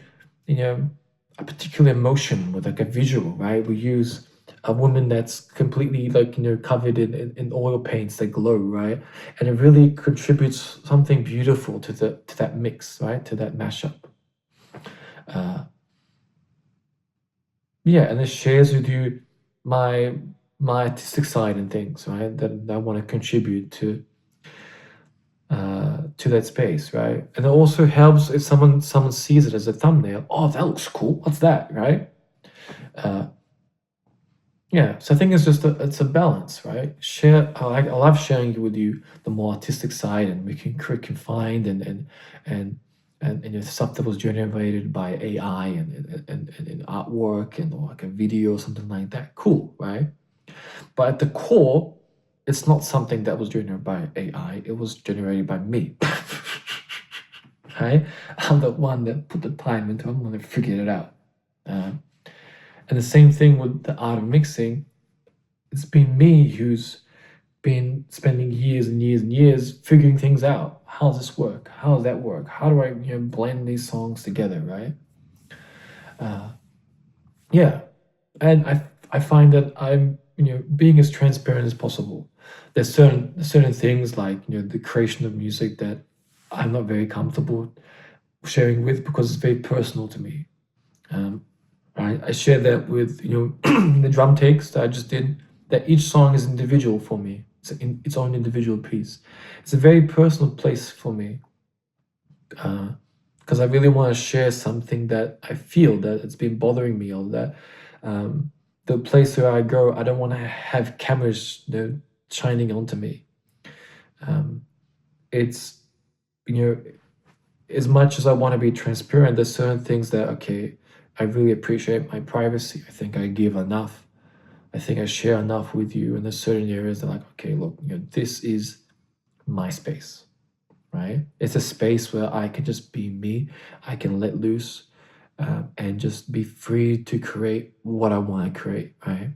a particular emotion with like a visual, right? We use a woman that's completely like, covered in oil paints that glow, right? And it really contributes something beautiful to that mix, right? To that mashup. Uh, yeah, and it shares with you my artistic side and things, right? That I want to contribute to that space, right? And it also helps if someone sees it as a thumbnail. Oh, that looks cool. What's that, right? Uh, yeah. So I think it's just it's a balance, right? I love sharing with you the more artistic side, and we can find and stuff that was generated by AI and artwork and or like a video or something like that. Cool, right? But at the core, it's not something that was generated by AI. It was generated by me. Right? I'm the one that put the time into it. I'm the one that figured it out. And the same thing with the art of mixing. It's been me who's been spending years and years and years figuring things out. How does this work? How does that work? How do I blend these songs together, right? Yeah. And I find that I'm being as transparent as possible. There's certain things like the creation of music that I'm not very comfortable sharing with because it's very personal to me. I share that with the drum takes that I just did. That each song is individual for me. It's its own individual piece. It's a very personal place for me because I really want to share something that I feel that it's been bothering me, or that the place where I go, I don't want to have cameras shining onto me. It's as much as I want to be transparent, there's certain things that I really appreciate my privacy. I think I give enough. I think I share enough with you, and there's certain areas that like, okay, look, this is my space, right? It's a space where I can just be me. I can let loose and just be free to create what I want to create, right?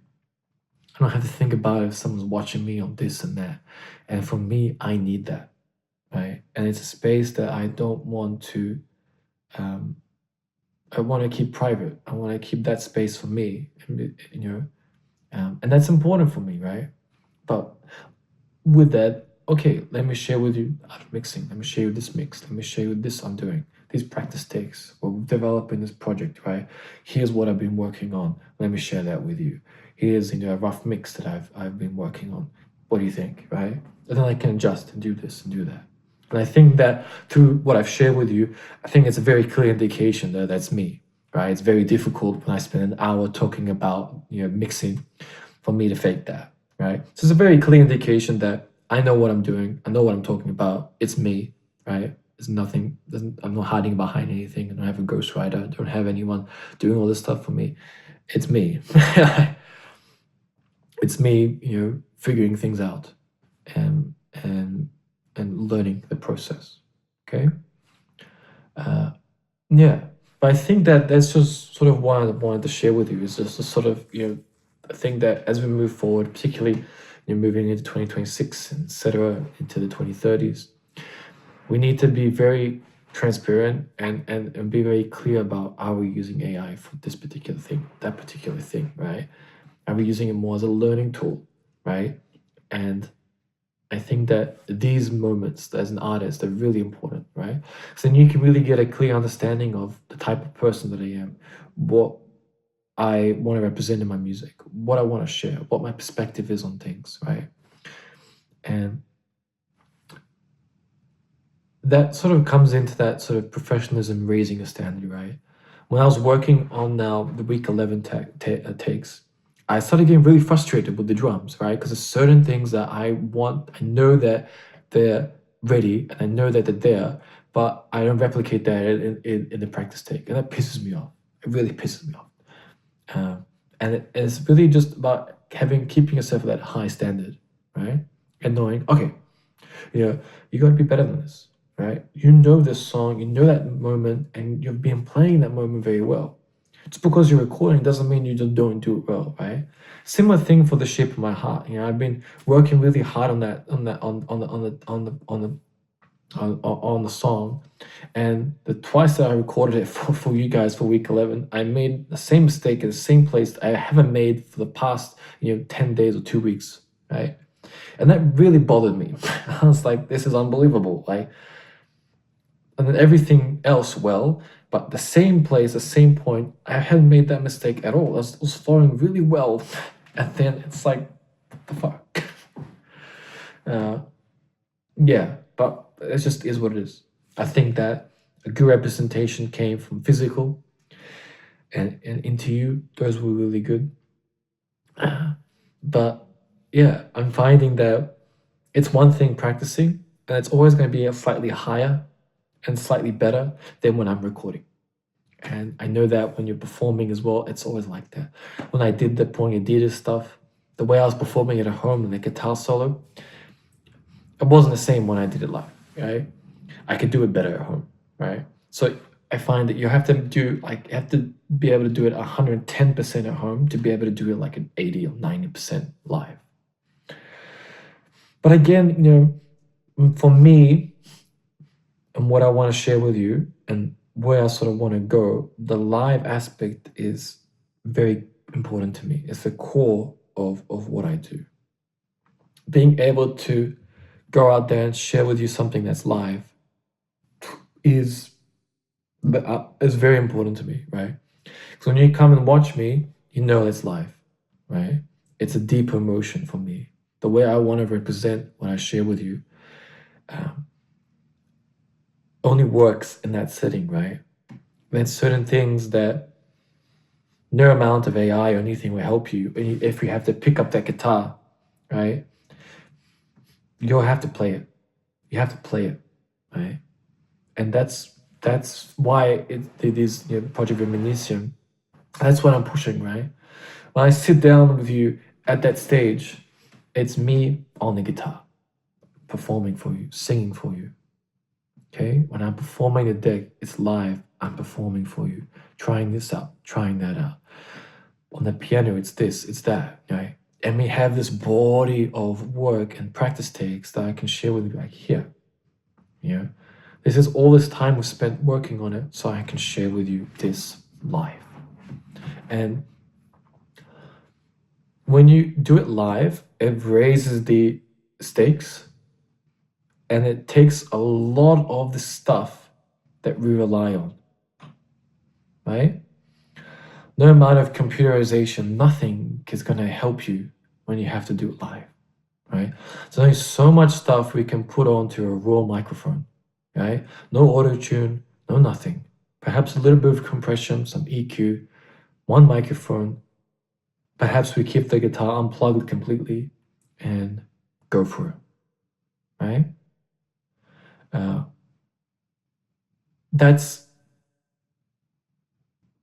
I don't have to think about if someone's watching me on this and that. And for me, I need that, right? And it's a space that I don't want to, I want to keep private. I want to keep that space for me, and that's important for me, right? But with that, okay, let me share with you art mixing. Let me share you this mix. Let me share you this I'm doing. These practice takes. We're developing this project, right? Here's what I've been working on. Let me share that with you. Here's a rough mix that I've been working on. What do you think, right? And then I can adjust and do this and do that. And I think that through what I've shared with you, I think it's a very clear indication that that's me, right? It's very difficult when I spend an hour talking about mixing for me to fake that, right? So it's a very clear indication that I know what I'm doing. I know what I'm talking about. It's me, right? There's nothing. I'm not hiding behind anything. I don't have a ghostwriter. I don't have anyone doing all this stuff for me. It's me. It's me, figuring things out and learning the process. Okay. Yeah, but I think that that's just sort of what I wanted to share with you. Is just a sort of I think that as we move forward, particularly moving into 2026, etc., into the 2030s, we need to be very transparent and be very clear about, are we using AI for this particular thing, that particular thing, right? Are we using it more as a learning tool, right? And I think that these moments as an artist are really important, right? So then you can really get a clear understanding of the type of person that I am, what I want to represent in my music, what I want to share, what my perspective is on things, right? And that sort of comes into that sort of professionalism, raising a standard, right? When I was working on now the week 11 takes, I started getting really frustrated with the drums, right? Because there's certain things that I know that they're ready and I know that they're there, but I don't replicate that in the practice take. And that pisses me off. It really pisses me off. And it's really just about keeping yourself at that high standard, right? And knowing, okay, you got to be better than this, right? You know this song, you know that moment, and you've been playing that moment very well. Just because you're recording doesn't mean you just don't do it well, right? Similar thing for the shape of my heart. I've been working really hard on the song, and the twice that I recorded it for you guys for week 11, I made the same mistake in the same place I haven't made for the past 10 days or 2 weeks, right? And that really bothered me. I was like, this is unbelievable. Like, and then everything else well, but the same place, the same point, I hadn't made that mistake at all. I was flowing really well, and then it's like, what the fuck? Yeah, but it just is what it is. I think that a good representation came from physical and into you. Those were really good. But yeah, I'm finding that it's one thing practicing, and it's always going to be a slightly higher and slightly better than when I'm recording. And I know that when you're performing as well, it's always like that. When I did the Adidas stuff, the way I was performing it at home and the guitar solo, it wasn't the same when I did it live, right? I could do it better at home, right? So I find that you have to be able to do it 110% at home to be able to do it like an 80 or 90% live. But again, for me, and what I want to share with you and where I sort of want to go, the live aspect is very important to me. It's the core of what I do. Being able to go out there and share with you something that's live is very important to me, right? So when you come and watch me, you know it's live, right? It's a deeper emotion for me. The way I want to represent what I share with you only works in that setting, right? There's certain things that no amount of AI or anything will help you. If you have to pick up that guitar, right? You'll have to play it. You have to play it, right? And that's why it is Project Viminacium. That's what I'm pushing, right? When I sit down with you at that stage, it's me on the guitar, performing for you, singing for you. Okay? When I'm performing the deck, it's live. I'm performing for you, trying this out, trying that out. On the piano, it's this, it's that, right? And we have this body of work and practice takes that I can share with you, like here. This is all this time we spent working on it, so I can share with you this live. And when you do it live, it raises the stakes, and it takes a lot of the stuff that we rely on, right? No amount of computerization, nothing is going to help you when you have to do it live, right? So there's so much stuff we can put onto a raw microphone, right? No auto-tune, no nothing. Perhaps a little bit of compression, some EQ, one microphone. Perhaps we keep the guitar unplugged completely and go for it, right? That's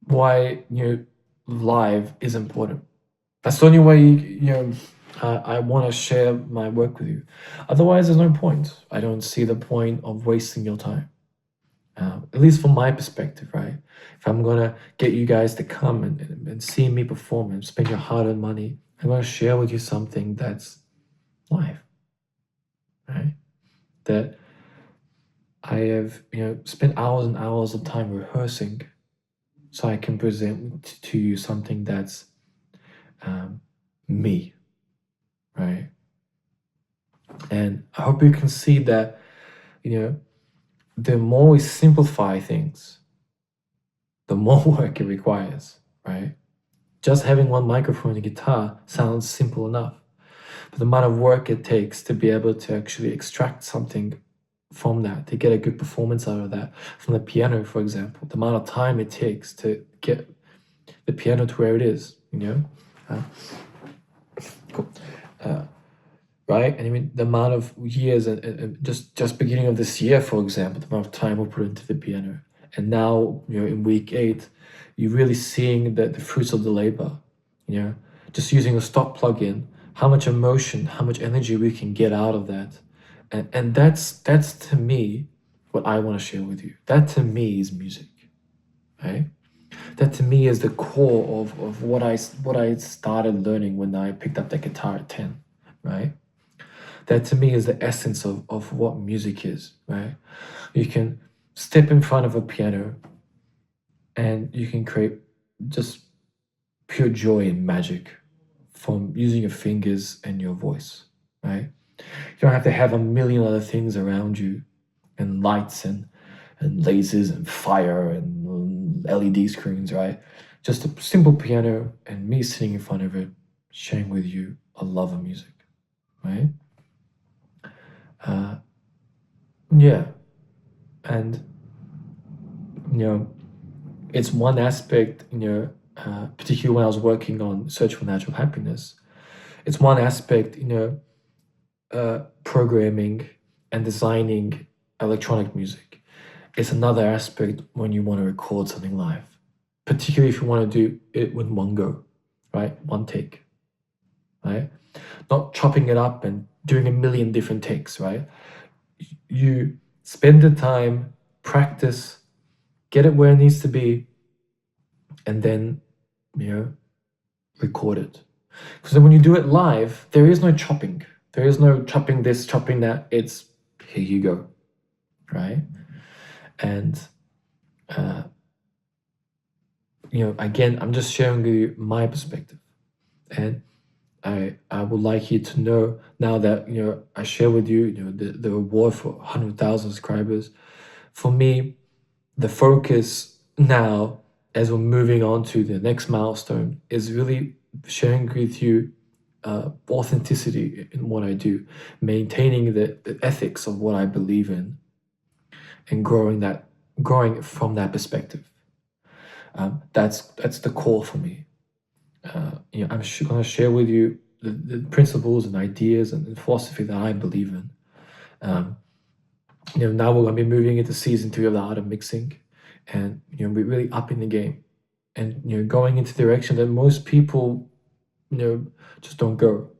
why live is important. That's the only way I want to share my work with you. Otherwise, there's no point. I don't see the point of wasting your time. At least from my perspective, right? If I'm gonna get you guys to come and see me perform and spend your hard-earned money, I'm gonna share with you something that's live, right? That I have spent hours and hours of time rehearsing, so I can present to you something that's me, right? And I hope you can see that the more we simplify things, the more work it requires, right? Just having one microphone and guitar sounds simple enough, but the amount of work it takes to be able to actually extract something from that, to get a good performance out of that, from the piano, for example, the amount of time it takes to get the piano to where it is, Cool. Right? And I mean, the amount of years, and just beginning of this year, for example, the amount of time we put into the piano. And now, in week 8, you're really seeing the fruits of the labor, just using a stop plugin, how much emotion, how much energy we can get out of that. And that's to me what I want to share with you. That to me is music, right? That to me is the core of what I started learning when I picked up the guitar at 10, right? That to me is the essence of what music is, right? You can step in front of a piano and you can create just pure joy and magic from using your fingers and your voice, right? You don't have to have a million other things around you, and lights and lasers and fire and LED screens, right? Just a simple piano and me sitting in front of it, sharing with you a love of music, right? Yeah, and it's one aspect, particularly when I was working on Search for Natural Happiness. It's one aspect, programming and designing electronic music. It's another aspect when you want to record something live, particularly if you want to do it with one go, right? One take, right? Not chopping it up and doing a million different takes, right? You spend the time, practice, get it where it needs to be, and then, record it. Because then when you do it live, there is no chopping. There is no chopping this, chopping that. It's here you go, right? And, again, I'm just sharing with you my perspective. And I would like you to know now that, I share with you, the reward for 100,000 subscribers. For me, the focus now, as we're moving on to the next milestone, is really sharing with you authenticity in what I do, maintaining the ethics of what I believe in, and growing from that perspective. That's the core for me. I'm going to share with you the principles and ideas and philosophy that I believe in. Now we're going to be moving into season 3 of the art of mixing, and we're really upping the game, and going into the direction that most people just don't go.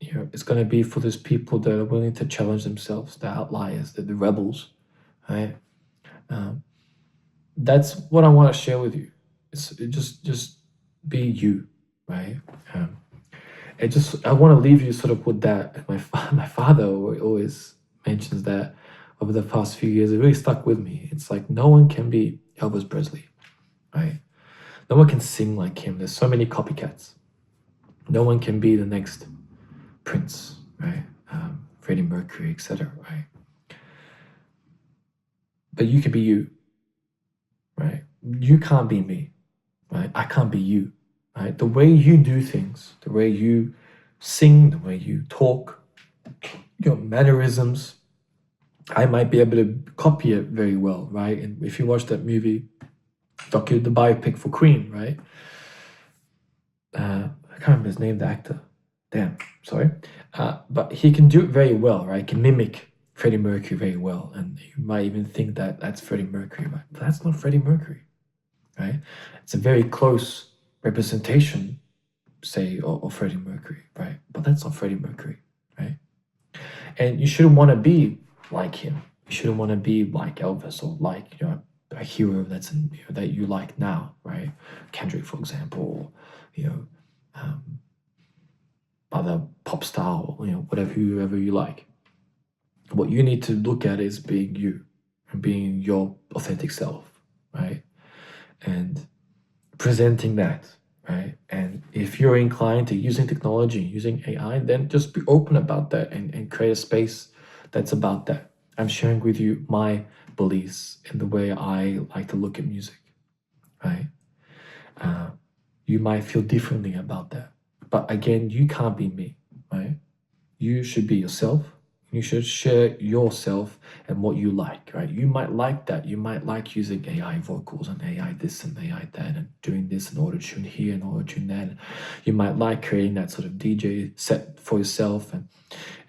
It's going to be for those people that are willing to challenge themselves, the outliers, the rebels, right? That's what I want to share with you. Just be you, right? I want to leave you sort of with that. My father always mentions that over the past few years. It really stuck with me. It's like no one can be Elvis Presley, right? No one can sing like him. There's so many copycats. No one can be the next Prince, right? Freddie Mercury, etc., right? But you can be you, right? You can't be me, right? I can't be you, right? The way you do things, the way you sing, the way you talk, your mannerisms, I might be able to copy it very well, right? And if you watch that movie, the biopic for Queen, right? I can't remember his name, the actor. Damn, sorry. But he can do it very well, right? He can mimic Freddie Mercury very well. And you might even think that that's Freddie Mercury, right? But that's not Freddie Mercury, right? It's a very close representation, say, of Freddie Mercury, right? But that's not Freddie Mercury, right? And you shouldn't want to be like him. You shouldn't want to be like Elvis or like, a hero that's that you like now, right? Kendrick, for example, other pop star, or, whoever you like. What you need to look at is being you and being your authentic self, right? And presenting that, right? And if you're inclined to using technology, using AI, then just be open about that and create a space that's about that. I'm sharing with you my beliefs and the way I like to look at music, right? You might feel differently about that. But again, you can't be me, right? You should be yourself. You should share yourself and what you like, right? You might like that. You might like using AI vocals and AI this and AI that and doing this and auto-tune here and auto-tune that. And you might like creating that sort of DJ set for yourself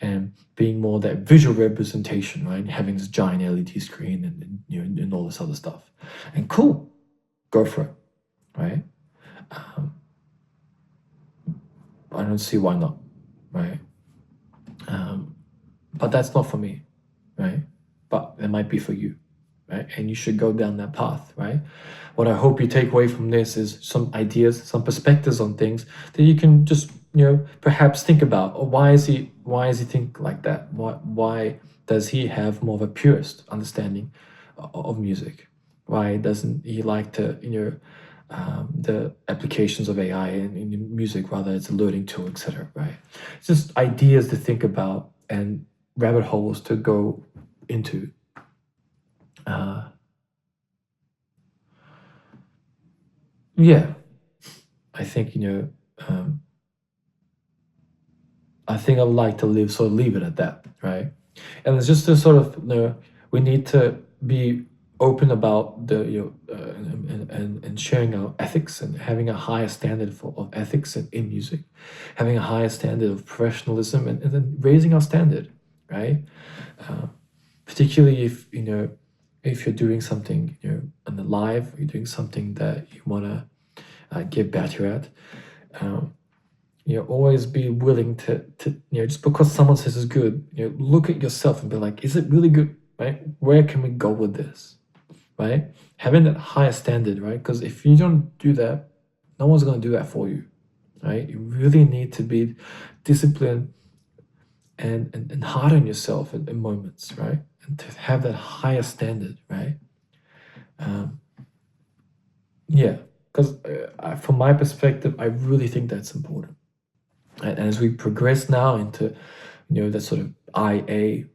and being more that visual representation, right? Having this giant LED screen and all this other stuff. And cool, go for it, right? I don't see why not, right? But that's not for me, right? But it might be for you, right? And you should go down that path, right? What I hope you take away from this is some ideas, some perspectives on things that you can just, perhaps think about. Or why is he think like that? Why does he have more of a purist understanding of music? Why doesn't he like to, the applications of AI in music, rather it's a learning tool, etc. Right? It's just ideas to think about and rabbit holes to go into. Yeah, I think I think I'd like to leave it at that, right? And it's just to sort of we need to be open about the and sharing our ethics and having a higher standard of ethics in music, having a higher standard of professionalism and then raising our standard, right? Particularly if you're doing something on the live, you're doing something that you want to get better at. Always be willing to just because someone says it's good, look at yourself and be like, is it really good, right? Where can we go with this, right? Having that higher standard, right? Because if you don't do that, no one's going to do that for you, right? You really need to be disciplined and hard on yourself in moments, right? And to have that higher standard, right? Yeah, because from my perspective, I really think that's important. And as we progress now into, that sort of AI,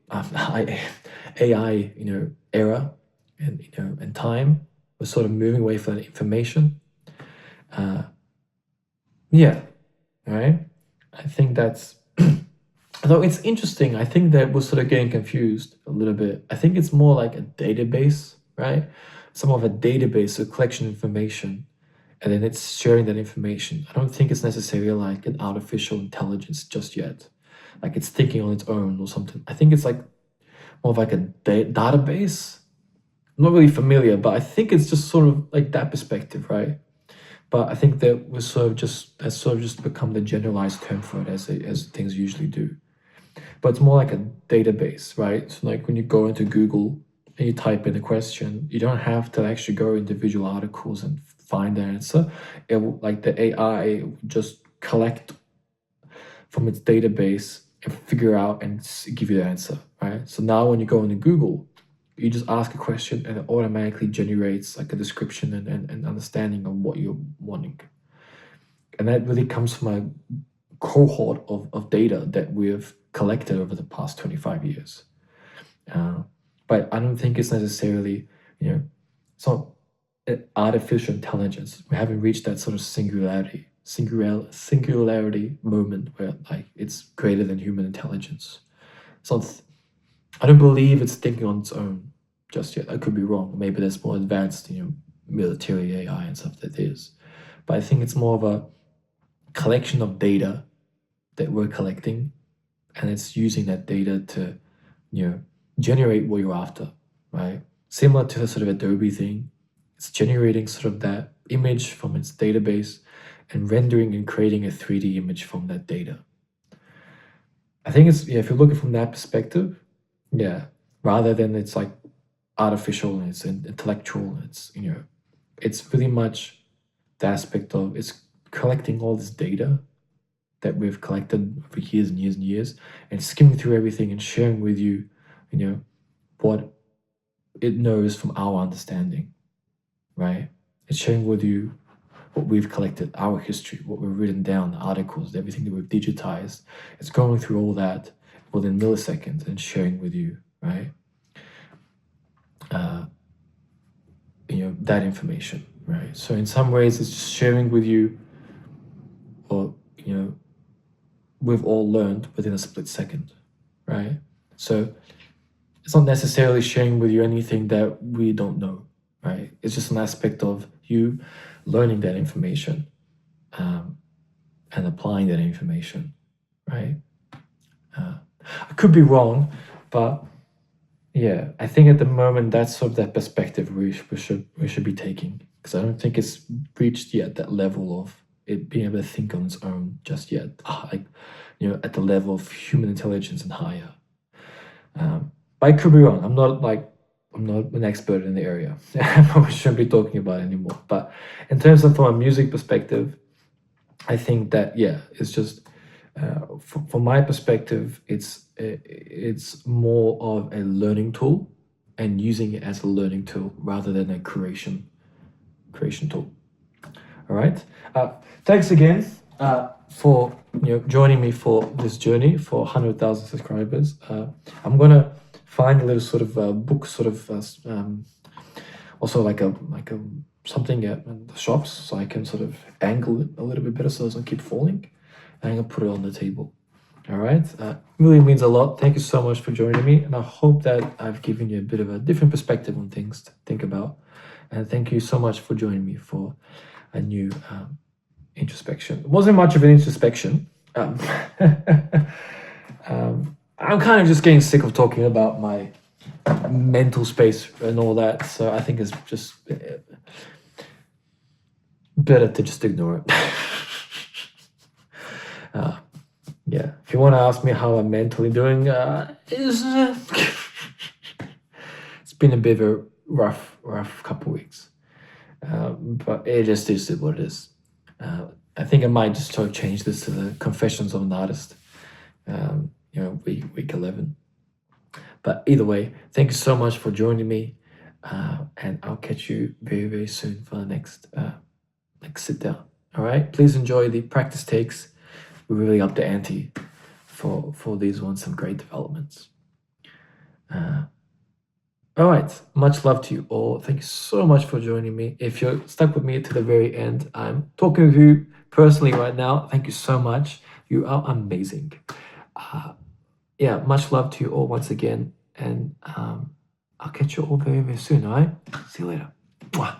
era and time, we're sort of moving away from that information. Yeah, right? I think that's, although it's interesting, I think that we're sort of getting confused a little bit. I think it's more like a database, right? Some of a database, a collection of information, and then it's sharing that information. I don't think it's necessarily like an artificial intelligence just yet. Like it's thinking on its own or something. I think it's like more of like a database. I'm not really familiar, but I think it's just sort of like that perspective, right? But I think that that's sort of just become the generalized term for it as things usually do. But it's more like a database, right? So like when you go into Google and you type in a question, you don't have to actually go into individual articles and find the answer. It will, like the AI will just collect from its database and figure out and give you the answer, right? So now when you go into Google, you just ask a question and it automatically generates like a description and understanding of what you're wanting. And that really comes from a cohort of data that we've collected over the past 25 years. But I don't think it's necessarily, it's not artificial intelligence. We haven't reached that sort of singularity moment where like it's greater than human intelligence. So I don't believe it's thinking on its own just yet. I could be wrong. Maybe there's more advanced, military AI and stuff that is. But I think it's more of a collection of data that we're collecting, and it's using that data to, generate what you're after, right? Similar to the sort of Adobe thing. It's generating sort of that image from its database and rendering and creating a 3D image from that data. I think it's, if you look at it from that perspective, yeah, rather than it's like artificial and it's intellectual, it's, it's really much the aspect of it's collecting all this data that we've collected for years and years and years and skimming through everything and sharing with you, what it knows from our understanding, right? It's sharing with you what we've collected, our history, what we've written down, the articles, everything that we've digitized. It's going through all that within milliseconds and sharing with you, right? That information, right? So in some ways, it's just sharing with you what, we've all learned within a split second, right? So it's not necessarily sharing with you anything that we don't know, right? It's just an aspect of you learning that information and applying that information, right? I could be wrong, but yeah, I think at the moment that's sort of that perspective we should be taking, because I don't think it's reached yet that level of it being able to think on its own just yet, like, you know, at the level of human intelligence and higher. But I could be wrong. I'm not an expert in the area. I probably shouldn't be talking about it anymore. But in terms of from a music perspective, I think that, yeah, it's just from my perspective, it's more of a learning tool and using it as a learning tool rather than a creation tool. All right. Thanks again for joining me for this journey for 100,000 subscribers. I'm gonna find a little sort of book, sort of also like a something at the shops, so I can sort of angle it a little bit better so it doesn't keep falling. And I'm gonna put it on the table. All right. Really means a lot. Thank you so much for joining me, and I hope that I've given you a bit of a different perspective on things to think about. And thank you so much for joining me for a new introspection. It wasn't much of an introspection. I'm kind of just getting sick of talking about my mental space and all that, so I think it's just better to just ignore it. Yeah, if you want to ask me how I'm mentally doing, it's been a bit of a rough couple weeks, but it just is what it is. I think I might just sort of change this to the Confessions of an Artist, week 11. But either way, thank you so much for joining me, and I'll catch you very, very soon for the next sit down. All right, please enjoy the practice takes. We really up the ante for these ones, some great developments. All right, much love to you all. Thank you so much for joining me. If you're stuck with me to the very end, I'm talking with you personally right now. Thank you so much. You are amazing. Yeah, much love to you all once again, and I'll catch you all very, very soon. All right, see you later. Mwah.